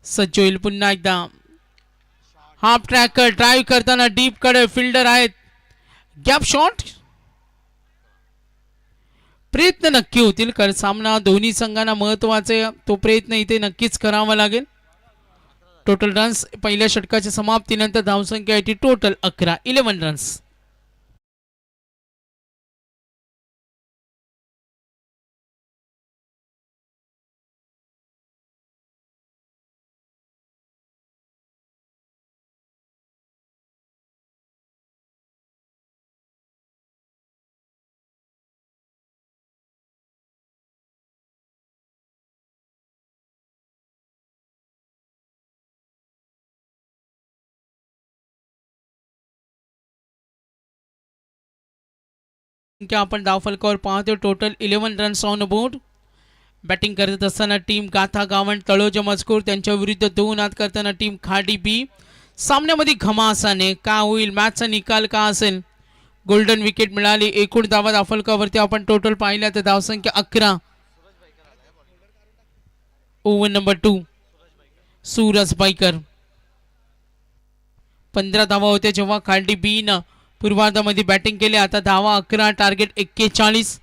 सज्ज होईल पुन्हा एकदा. हाफ ट्रॅकर ड्राईव्ह करताना डीप कडे फिल्डर आहेत. गॅप शॉट, प्रयत्न नक्की होतील कारण सामना दोन्ही संघांना महत्वाचे, तो प्रयत्न इथे नक्कीच करावा लागेल. टोटल रन्स पहिल्या षटकाच्या समाप्तीनंतर धावसंख्या येते टोटल 11 रन्स. आपण धावफलकावर पाहतो total 11 runs on board. Batting करत असताना टीम गाथा गावंड तळोजा मजकूर, त्यांच्या विरुद्ध 2 हात करताना टीम खाडी बी. सामन्यामध्ये घमासाने का होईल, मॅचचा निकाल का असेल, गोल्डन विकेट मिळाली. एकूण धावा धावफलकावरती आपण टोटल पाहिल्या तर धावसंख्या 11. Over number 2 Suraj biker. 15 धावा होत्या जेव्हा खालडी बी न पूर्वार्धामध्ये बॅटिंग केली. आता धावा 11, टार्गेट 41.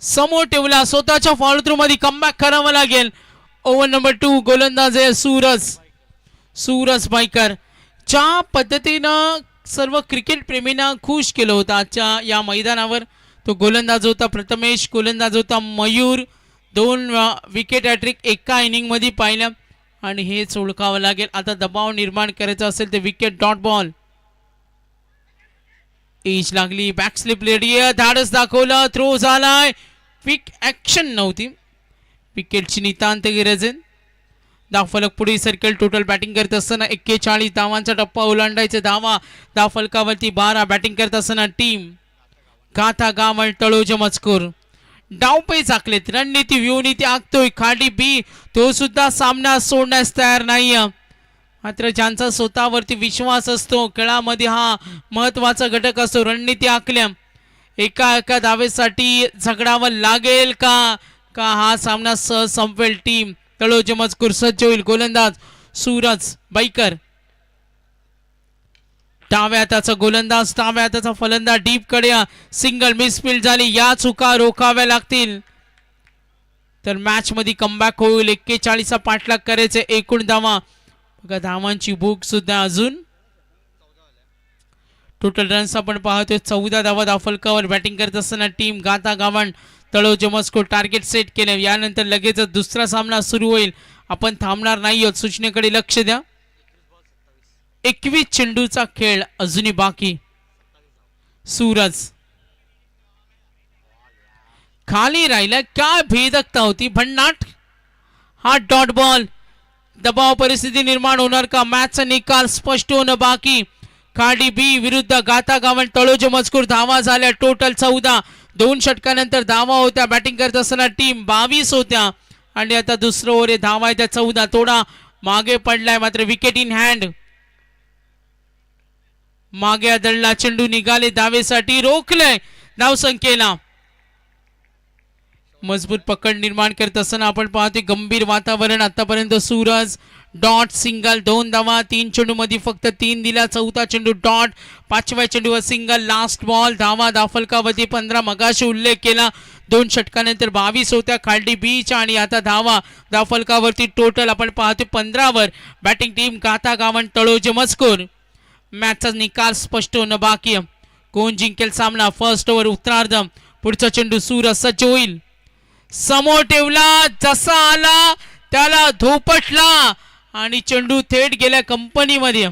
समोर ठेवला स्वतःच्या फॉलो थ्रू मध्ये कमबॅक करावं लागेल. ओव्हर नंबर 2 गोलंदाज आहे सूरज बाईकर. ज्या पद्धतीनं सर्व क्रिकेट प्रेमींना खुश केलं होतं आजच्या या मैदानावर तो गोलंदाज होता प्रथमेश, गोलंदाज होता मयूर. 2 विकेट हॅट्रिक एका इनिंग मध्ये पाहिल्या आणि हेच ओळखावं लागेल. आता दबाव निर्माण करायचा असेल तर विकेट डॉट बॉल. एज लागली, बॅक स्लिप लेडी, धाडस दाखवलं, थ्रो झालाय, क्विक ऍक्शन नव्हती. विकेटची नितांत गरज आहे. धावफलक पुढे सर्कल. टोटल बॅटिंग करत असताना 41 धावांचा टप्पा ओलांडायचा. धावफलकावरती 12. बॅटिंग करत असताना टीम गाथा गावळ तळोजा मजकूर. डावपे झाकलेत, रणनीती व्यूहनीती आखतोय खाडी बी. तो सुद्धा सामना सोडण्यास तयार नाही. मात्र ज्यांचा स्वतःवरती विश्वास असतो, खेळामध्ये हा महत्वाचा घटक असतो, रणनीती आखल्या. एका धावेसाठी झगडावं लागेल का हा सामना सहज संपवेल टीम तळोजा मजकूर. सज्ज होईल गोलंदाज सूरज बाईकर. डाव्या हाताचा गोलंदाज, डाव्या हाताचा फलंदाज, डीप कडे सिंगल मिसफील्ड झाली. या चुका रोखाव्या लागतील तर मॅच मध्ये कमबॅक होईल. 41 पाठलाग करायचे. एकूण धावा बघा, धावांची भूक सुद्धा अजून. टोटल रन्स आपण पाहतोय 14 धावा धावफलकावर. बॅटिंग करत असताना टीम गाथा गावण तळोजा मस्को. टार्गेट सेट केले. यानंतर लगेच दुसरा सामना सुरू होईल. आपण थांबणार नाही आहोत, सूचनेकडे लक्ष द्या. 21 चेंडूचा खेळ अजूनही बाकी. सूरज खाली राहिला, काय भेदकता होती, भन्नाट. हा डॉट बॉल. दबाव परिस्थिती निर्माण होणार का? मॅचचा निकाल स्पष्ट होणं बाकी. खाडी बी विरुद्ध गाथा गावण तळोजा मजकूर. धावा झाल्या टोटल 14. 2 षटकानंतर धावा होत्या. बॅटिंग करत असताना टीम 22 होत्या आणि आता दुसरं ओव्हर. धावा आहे त्या 14. थोडा मागे पडलाय मात्र विकेट इन हँड. मागे आदळला चेंडू, निघाले धावेसाठी, रोखलंय धावसंख्येला. मजबूत पकड निर्माण करत असताना आपण पाहतोय गंभीर वातावरण. आतापर्यंत सूरज डॉट, सिंगल, 2 धावा, 3 चेंडू मध्ये फक्त 3 दिला. 4था चेंडू डॉट, 5व्या चेंडूवर सिंगल, लास्ट बॉल. धावा धावफलकावरती 15. मगाशी उल्लेख केला 2 षटकानंतर 22 होत्या खालडी बीच आणि आता धावा धावफलकावरती टोटल आपण पाहतोय 15 वर. बॅटिंग टीम गाथा गावण तळोजा मजकूर. मॅचचा निकाल स्पष्ट होणं बाकी. कोण जिंकेल सामना? फर्स्ट ओव्हर उत्तरार्ध. पुढचा चेंडू सूरज सज्ज होईल. समोर ठेवला, जसा आला त्याला धोपटला आणि चेंडू थेट गेल्या कंपनीमध्ये.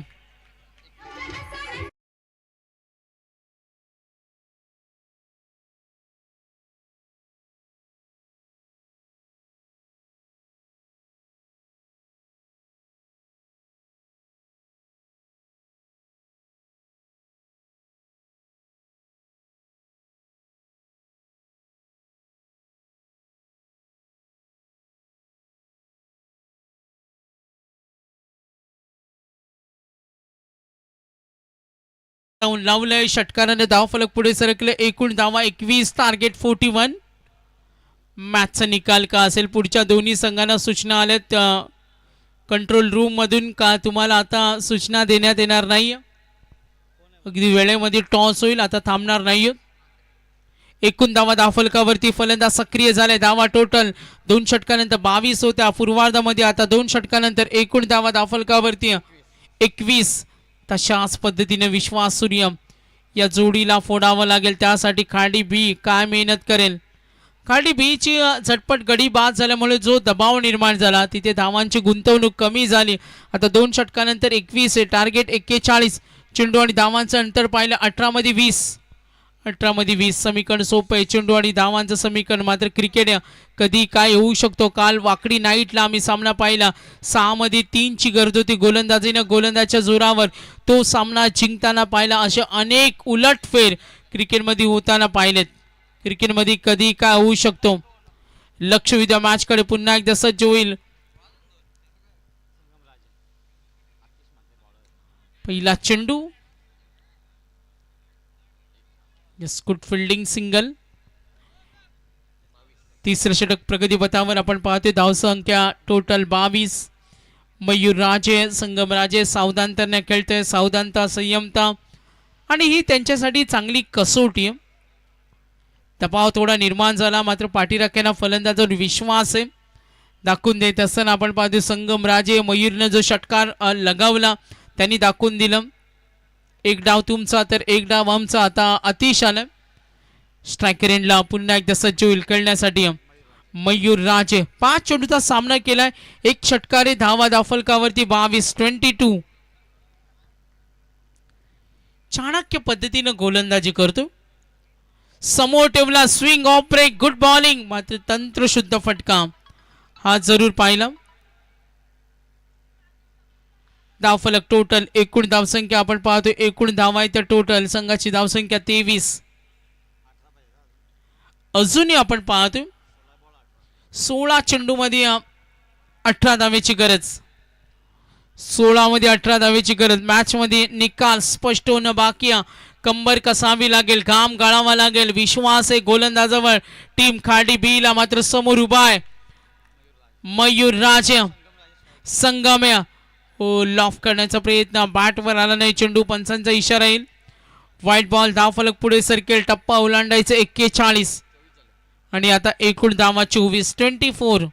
लावलंय षटकाराने. धावफलक पुढे सरकले. एकूण धावा 21, टार्गेट 41. मॅचचा निकाल का असेल? पुढच्या दोन्ही संघांना सूचना आल्यात कंट्रोल रूम मधून का तुम्हाला आता सूचना देण्यात येणार नाही. अगदी वेळेमध्ये टॉस होईल, आता थांबणार नाही. एकूण धावा धावफलकावरती फलंदाज सक्रिय झाले. धावा टोटल 2 षटकानंतर 22 होत्या पूर्वार्धामध्ये. आता 2 षटकानंतर एकूण धावा धावफलकावरती 21. तशाच पद्धतीने विश्वास सूर्य या जोडीला फोडावं लागेल. त्यासाठी खाडी बी काय मेहनत करेल. खाडी बीची झटपट गडी बाद झाल्यामुळे जो दबाव निर्माण झाला तिथे धावांची गुंतवणूक कमी झाली. आता 2 षटकानंतर 21 आहे, टार्गेट 41. चेंडू आणि धावांचं अंतर पाहिलं 18 मध्ये 20. 18 मध्ये 20 समीकरण सोपं आहे. चेंडू आणि धावांचं समीकरण मात्र क्रिकेट कधी काय होऊ शकतो. काल वाकडी नाईटला आम्ही सामना पाहिला. 6 मध्ये 3 ची गरज होती. गोलंदाजीनं गोलंदाजच्या जोरावर तो सामना जिंकताना पाहिला. असे अनेक उलटफेर क्रिकेटमध्ये होताना पाहिलेत. क्रिकेटमध्ये कधी काय होऊ शकतो. लक्ष विद्या मॅचकडे पुन्हा एकदा सज्ज होईल. पहिला चेंडू, गुड फिल्डिंग, सिंगल. तिसरं षटक प्रगतीपथावर आपण पाहतोय. धावसंख्या टोटल 22. मयूर राजे, संगम राजे सावधानतेने खेळतोय. सावधानता, संयमता आणि ही त्यांच्यासाठी चांगली कसोटी आहे. दबाव थोडा निर्माण झाला, मात्र पाठीराख्यांना फलंदाजावर विश्वास आहे दाखवून देत असताना आपण पाहतो. संगम राजे, मयूरनं जो षटकार लगावला त्यांनी दाखवून दिलं. एक डाव तुमचा तर एक डाव आमचा. आता अतिश आलं. स्ट्रायकर एंडला पुन्हा एकदा सज्ज होईल खेळण्यासाठी मयूर राजे. 5 चेंडूचा सामना केलाय. एक षटकारे धावा दाफलकावरती 22-22. चाणक्य पद्धतीनं गोलंदाजी करतो. समोर ठेवला, swing off break, good bowling, मात्र तंत्रशुद्ध फटका हा जरूर पाहिला. धावफलक टोटल एकूण धावसंख्या आपण पाहतो. एकूण धावा तर टोटल संघाची धावसंख्या 23. अजूनही आपण पाहतोय 16 चेंडू मध्ये 18 धावेची गरज. 16 मध्ये 18 धावेची गरज. मॅच मध्ये निकाल स्पष्ट होणं बाकी. कंबर कसावी लागेल, घाम गाळावा लागेल. विश्वास आहे गोलंदाजावर. टीम खाडी बीला मात्र समोर उभा आहे मयूर राजे. संगम्या लॉफ करण्याचा प्रयत्न, बॅटवर आला नाही चेंडू. पंचांचा इशारा येईल. White ball. धावफलक पुढे सरकेल. टप्पा ओलांडायचा 41 आणि आता एकूण धावा 24-24.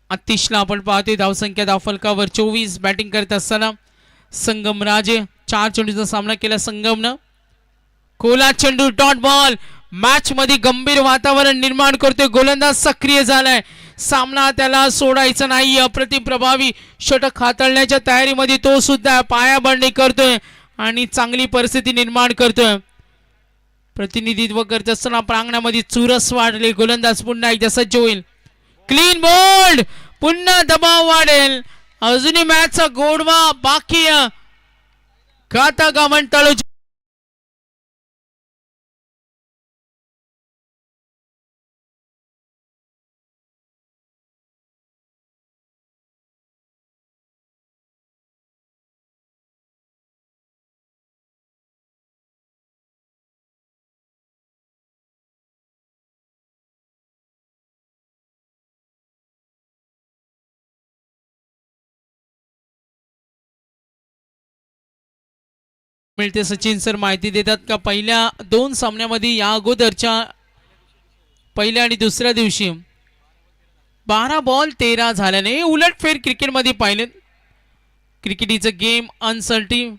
अतिशला आपण पाहतोय धावसंख्या धावफलकावर 24. बॅटिंग करत असताना संगम राजे 4 चेंडूचा सामना केला संगमनं. खोला चेंडू, डॉट बॉल. मॅच मध्ये गंभीर वातावरण निर्माण करतोय. गोलंदाज सक्रिय झालाय. सामना त्याला सोडायचा नाही. अप्रतिम प्रभावी षटक हाताळण्याच्या तयारीमध्ये तो सुद्धा पायाभरणी करतोय आणि चांगली परिस्थिती निर्माण करतोय. प्रतिनिधित्व करत असताना प्रांगणामध्ये चुरस वाढले. गोलंदाज पुन्हा एकदा सज्ज होईल. Clean bowled. पुन्हा दबाव वाढेल. अजूनही मॅचचा गोडवा बाकी. गाता गावन तळू मिळते. सचिन सर माहिती देतात का पहिल्या 2 सामन्यामध्ये या अगोदरच्या पहिल्या आणि दुसऱ्या दिवशी 12 बॉल 13 झाल्याने उलटफेर क्रिकेटमध्ये पाहिले. क्रिकेटीचा गेम अनसर्टी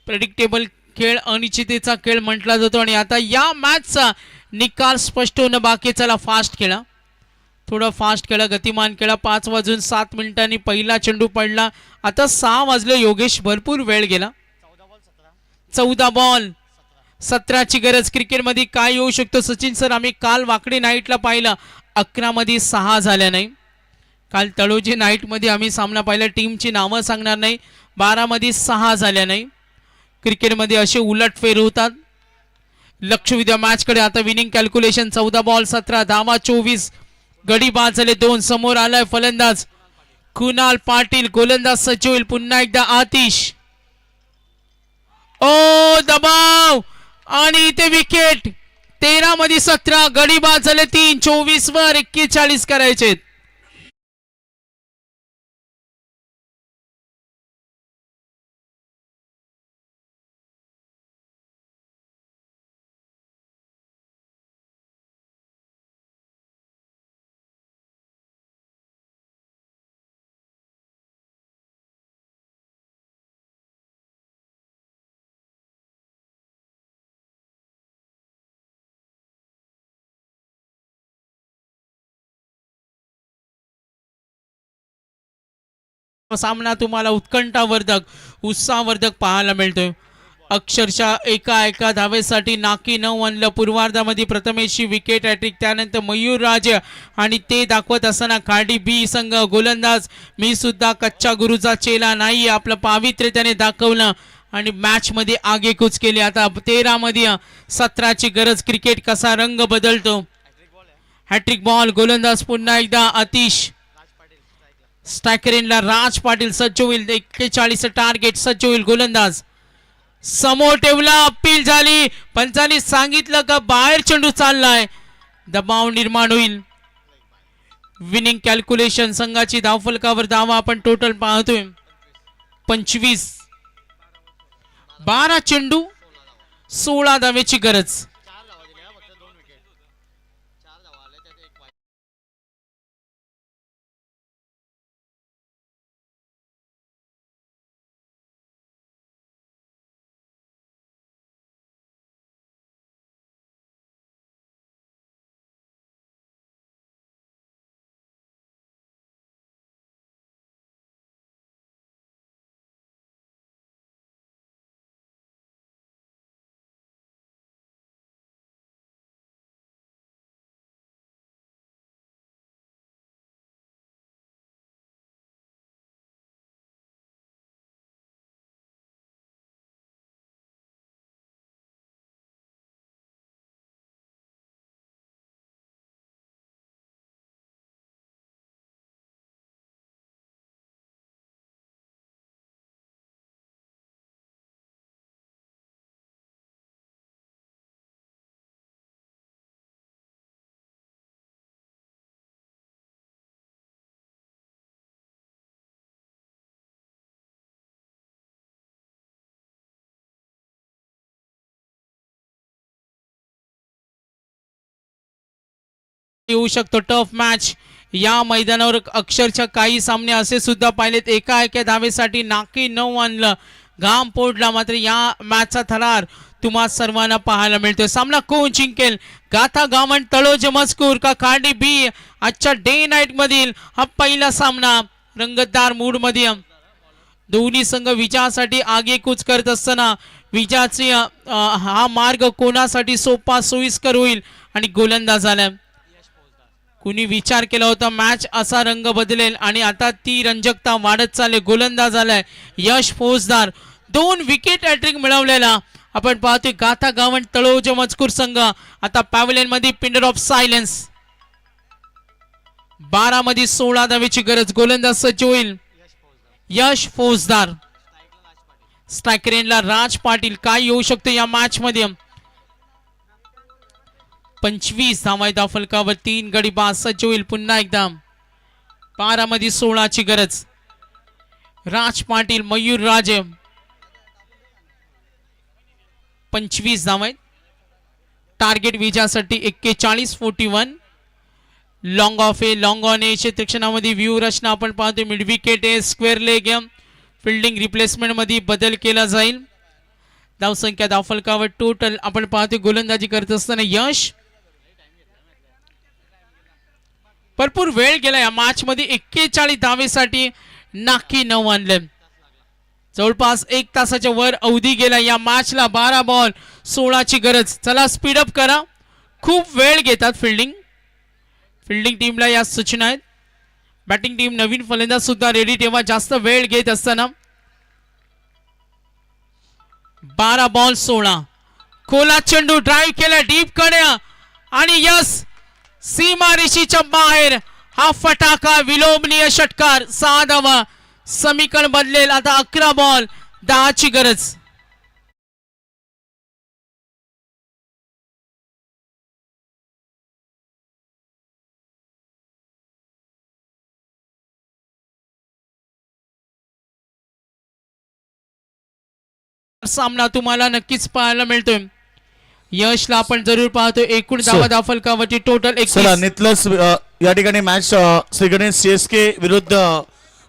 प्रेडिक्टेबल खेळ, अनिश्चिततेचा खेळ म्हटला जातो आणि आता या मॅचचा निकाल स्पष्ट होणं बाकी. चला फास्ट खेळा, थोडा फास्ट खेळा, गतिमान खेळा. 5:07 पहिला चेंडू पडला. आता 6 वाजले योगेश. भरपूर वेळ गेला. 14 बॉल 17ची गरज. क्रिकेटमध्ये काय येऊ शकतो सचिन सर? आम्ही काल वाकडी नाईटला पाहिलं 11 मध्ये 6 झाल्या नाही. काल तळोजी नाईटमध्ये आम्ही सामना पाहिला. टीमची नावं सांगणार नाही. 12 मध्ये 6 झाल्या नाही. क्रिकेटमध्ये असे उलटफेर होतात. लक्ष विद्या मॅचकडे. आता विनिंग कॅल्क्युलेशन. 14 बॉल 17 धावा 24. गडी बाद झाले 2. समोर आलाय फलंदाज कुणाल पाटील. गोलंदाज सज्ज होईल. पुन्हा एकदा आतिश. ओ दबाव आणि इथे विकेट. 13 मध्ये 17. गडी बाद झाले 3. 24 वर 41 करायचे. सामना तुम्हाला उत्कंठावर्धक उत्साहवर्धक पाहायला मिळतोय. अक्षरशः एका धावेसाठी नाकी 9 आणलं. पूर्वार्धामध्ये प्रथमेशची विकेट हॅट्रिक. त्यानंतर मयूर राजे आणि ते दाखवत असताना खाडी बी संघ. गोलंदाज मी सुद्धा कच्च्या गुरुचा चेला नाही. आपलं पावित्र्य त्याने दाखवलं आणि मॅच मध्ये आगेकूच केली. आता 13 मध्ये 17ची गरज. क्रिकेट कसा रंग बदलतो. Hat-trick ball. गोलंदाज पुन्हा एकदा आतिश. स्ट्रायकर एंडला राज पाटील सज्ज होईल. 41 टार्गेट सज्ज होईल. गोलंदाज समोर ठेवला. अपील झाली. पंचांनी सांगितलं का बाहेर चेंडू चाललाय. दबाव निर्माण होईल. विनिंग कॅल्क्युलेशन संघाची धावफलकावर धावा आपण टोटल पाहतोय 25. 12 चेंडू 16 धावेची गरज. येऊ शकतो टफ मॅच या मैदानावर. अक्षरशः काही सामने असे सुद्धा पाहिलेत एका धावेसाठी नाकी न आणलं घाम पोडला. मात्र या मॅचचा थरार तुम्हा सर्वांना पाहायला मिळतोय. सामना कोण जिंकेल? गाथा गावंड तळोजा मजकूर का खाडी बी? आजच्या डे नाईट मधील हा पहिला सामना रंगतदार मूड मध्ये. दोन्ही संघ विजयासाठी आगेकूच करत असताना विजयाची हा मार्ग कोणासाठी सोपा सोयीस्कर होईल आणि गोलंदाज आला. कुणी विचार केला होता मॅच असा रंग बदलेल आणि आता ती रंजकता वाढत चालले. गोलंदाज आलाय यश फौजदार. 2 विकेट हॅट्रिक मिळवलेला आपण पाहतोय गाथा गावंड तळोजा मजकूर संघ. आता पॅव्हलियन मध्ये पिंडर ऑफ सायलेन्स. 12 मध्ये 16 धावेची गरज. गोलंदाज सज्ज होईल यश फौजदार. स्ट्रायकर एंडला राज पाटील. काय येऊ शकतो या मॅच मध्ये? 25 धावा फलकावर 3 गडी बाद सज्ज होईल पुन्हा एकदा. 12 मध्ये 16 ची गरज. राज पाटील मयूर राजे 25 धावा. टार्गेट विजयासाठी 41-41. लॉंग ऑफ ए लॉंग ऑन ए क्षेत्रक्षणामध्ये व्ह्यू रचना आपण पाहतो. मिड विकेट ए स्क्वेअर लेग. फिल्डिंग रिप्लेसमेंट मध्ये बदल केला जाईल. धावसंख्या धावफलकावर टोटल आपण पाहतो. गोलंदाजी करत असताना यश भरपूर वेळ गेला या मॅच मध्ये. 41 धावेसाठी नाकी न आणले. जवळपास 1 तासाच्या वर अवधी गेला या मॅचला. 12 बॉल 16 ची गरज. चला स्पीडअप करा. खूप वेळ घेतात फिल्डिंग टीमला या सूचना आहेत. बॅटिंग टीम नवीन फलंदाज सुद्धा रेडी ठेवा जास्त वेळ घेत असताना. 12 बॉल 16. खोला चेंडू ड्राईव्ह केला डीप कडे आणि यस सीमारेषेच्या बाहेर. हा फटाका विलोभनीय षटकार. 6 धावा. समीकरण बदलेल. आता 11 बॉल 10 ची गरज. सामना तुम्हाला नक्कीच पाहायला मिळतोय. यशला आपण जरूर पाहतो. एकूण धावा धावफलकावरती टोटल 21. नितलस या ठिकाणी मॅच श्रीगणेश सीएसके विरुद्ध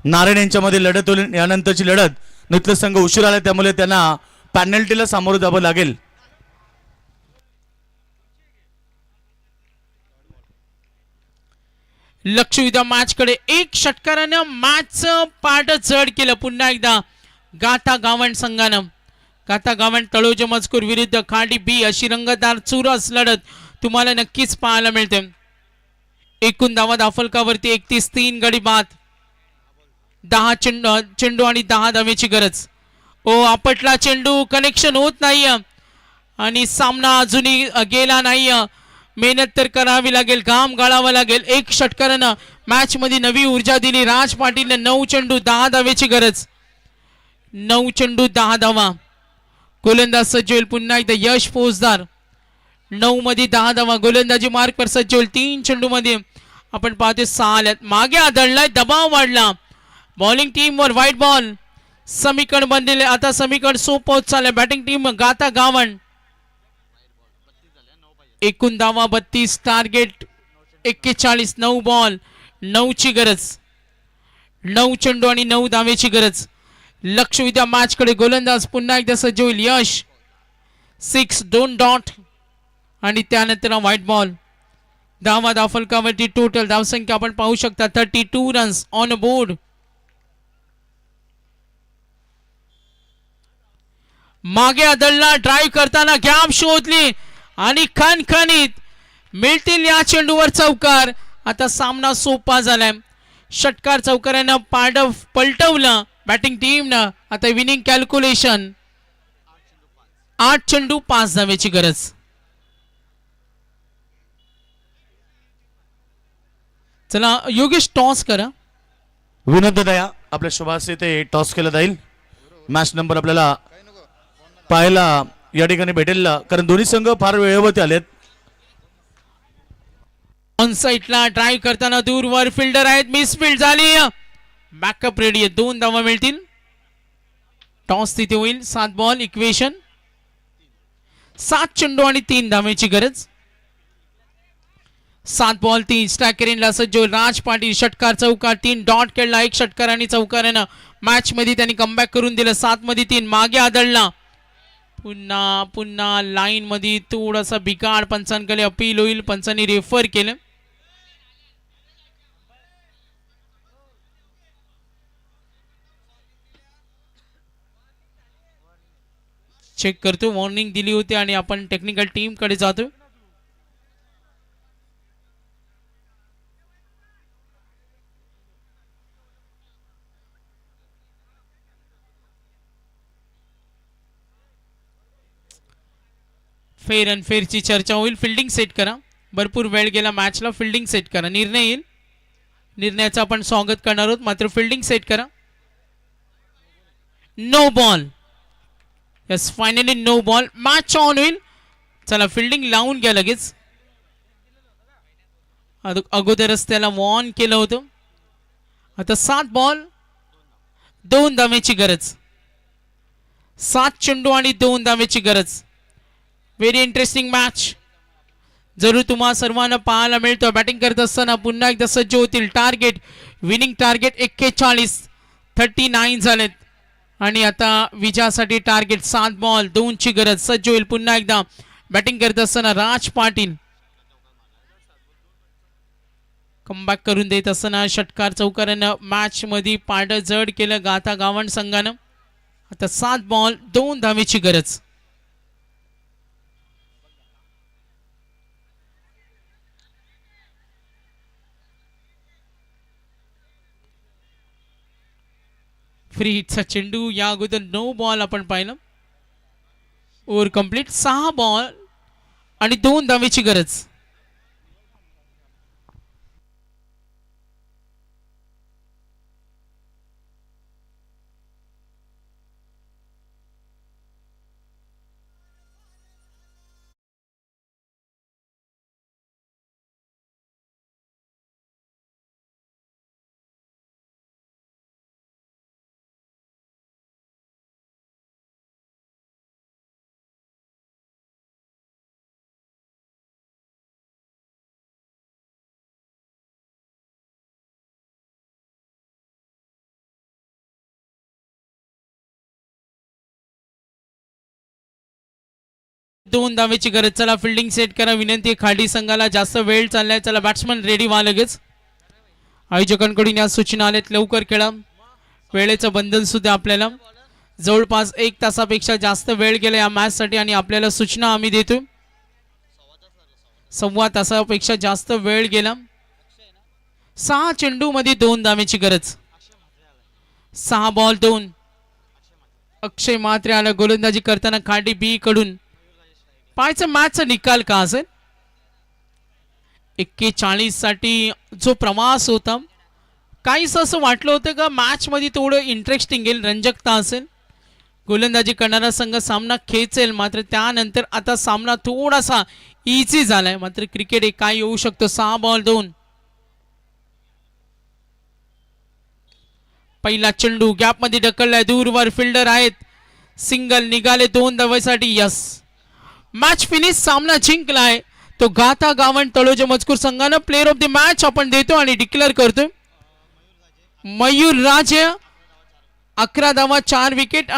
नारायण यांच्यामध्ये लढत होईल. यानंतरची लढत नितलस संघ उशीर आला त्यामुळे त्यांना पॅनल्टीला सामोरं जावं लागेल. लक्ष द्या मॅच कडे. एक षटकारानं मॅच पाठ जड केलं. पुन्हा एकदा गाथा गावंड संघानं. गाथा गावंड तळोजा मजकूर विरुद्ध खाडी बी अशी रंगतदार चुरस लढत तुम्हाला नक्कीच पाहायला मिळते. एकूण धावा धावफलकावरती 31. 3 गडी बाद. 10 चेंडू आणि 10 धावेची गरज. ओ आपटला चेंडू. कनेक्शन होत नाही आणि सामना अजूनही गेला नाही. मेहनत तर करावी लागेल, घाम गाळावा लागेल. एक षटकारानं मॅच मध्ये नवी ऊर्जा दिली. राज पाटीलने 9 चेंडू 10 धावेची गरज. 9 चेंडू 10 धावा. गोलंदाज सज्ज होईल पुन्हा एकदा यश फौजदार. 9 मध्ये 10 धावा. गोलंदाजी मार्क पर सज्ज होईल. 3 चेंडू मध्ये आपण पाहतोय 6 आल्यात. मागे आदळलाय, दबाव वाढला. बॉलिंग टीम वर व्हाईट बॉल. समीकरण बनलेले. आता समीकरण सोपवत चाललंय. बॅटिंग टीम गाता गावण. एकूण धावा 32. टार्गेट 41. 9 बॉल 9 ची गरज. 9 चेंडू आणि 9 धावेची गरज. लक्ष उद्या मॅच कडे. गोलंदाज पुन्हा एकदा सज्ज होईल. यश 6 2 डॉट आणि त्यानंतर व्हाईट बॉल. धावा धावफलकावरती टोटल धावसंख्या आपण पाहू शकता 32 रन्स ऑन बोर्ड. मागे आदळला, ड्राईव्ह करताना गॅप शोधली आणि खणखणीत मिळतील या चेंडूवर चौकार. आता सामना सोपा झालाय. षटकार चौकारानं पलटवलं बॅटिंग टीमनं. आता विनिंग कॅल्क्युलेशन. 8 चेंडू 5 धावेची गरज. चला योगेश टॉस करा. विनोद दया आपल्या शुभास ते टॉस केलं जाईल. मॅच नंबर आपल्याला पाहायला या ठिकाणी भेटेल, कारण दोन्ही संघ फार वेळेवरती आलेत. ऑन साइडला ड्राईव्ह करताना दूरवर फिल्डर आहेत. मिसफिल्ड झाली. बॅकअप रेडी आहे. 2 धावा मिळतील. टॉस तिथे होईल. 7 बॉल इक्वेशन. 7 चेंडू आणि 3 धावेची गरज. 7 बॉल 3 स्ट्रायकरीनला सज्ज होईल राज पाटील. षटकार चौकार 3 डॉट खेळला. 1 षटकार आणि चौकारानं मॅच मध्ये त्यांनी कमबॅक करून दिलं. 7 मध्ये 3. मागे आदळला. पुन्हा लाईन मध्ये थोडासा बिघाड. पंचांकडे अपील होईल. पंचांनी रेफर केलं. चेक करतो. वॉर्निंग दिली होती आणि आपण टेक्निकल टीम कडे जातो. फेर अँड फेरची चर्चा होईल. फिल्डिंग सेट करा. भरपूर वेळ गेला मॅचला. फिल्डिंग सेट करा. निर्णय येईल. निर्णयाचं आपण स्वागत करणार आहोत. मात्र फिल्डिंग सेट करा. No ball. Yes finally no ball. Match on होईल. चला फिल्डिंग लावून घ्या लगेच. अगोदरच त्याला वॉर्न केलं होतं. आता 7 बॉल 2 धावेची गरज. 7 चेंडू आणि 2 धावेची गरज. व्हेरी इंटरेस्टिंग मॅच जरूर तुम्हा सर्वांना पाहायला मिळतो. बॅटिंग करत असताना पुन्हा एकदा सज्ज होतील. Target winning target 41. 39 झालेत आणि आता विजयासाठी टार्गेट 7 बॉल 2 ची गरज. सज्ज होईल पुन्हा एकदा बॅटिंग करत असताना राज पाटील. कमबॅक करून देत असताना षटकार चौकारानं मॅच मध्ये पारडं जड केलं गाथा गावण संघानं. आता 7 बॉल 2 धावेची गरज. फ्री हिटचा चेंडू. या अगोदर 9 बॉल आपण पाहिलं. Over complete. 6 बॉल आणि 2 धावेची गरज. दोन धावेची गरज. चला फिल्डिंग सेट करा. विनंती खाडी संघाला. जास्त वेळ चाललाय. चला बॅट्समन रेडी व्हा लगेच. आयोजकांकडून या सूचना आल्यात. लवकर खेळा. वेळेचं बंधन सुद्धा आपल्याला. जवळपास 1 तासापेक्षा जास्त वेळ गेला या मॅच साठी आणि आपल्याला सूचना आम्ही देतो. 1.25 तासापेक्षा जास्त वेळ गेला. 6 चेंडू मध्ये 2 धावेची गरज. 6 बॉल 2. अक्षय म्हात्रे आला गोलंदाजी करताना. खाडी बी कडून पाहायचं मॅचचा निकाल का असेल. 41 साठी जो प्रवास होता, काहीच असं वाटलं होतं का मॅच मध्ये थोडं इंटरेस्टिंग येईल, रंजकता असेल, गोलंदाजी करणारा संघ सामना खेचेल, मात्र त्यानंतर आता सामना थोडासा इझी झालाय. मात्र क्रिकेट एक काय येऊ शकतो. 6 बॉल 2. पहिला चेंडू गॅप मध्ये ढकललाय, दूरवर फिल्डर आहेत, सिंगल निघाले 2 धावेसाठी. यस, मॅच फिनिश, सामना जिंकलाय. तो गाथा गावंड तळोजा मजकूर संघानं प्लेअर ऑफ द मॅच आपण देतो आणि डिक्लेअर करतोय मयूर राजे. 11 धावा 4 विकेट.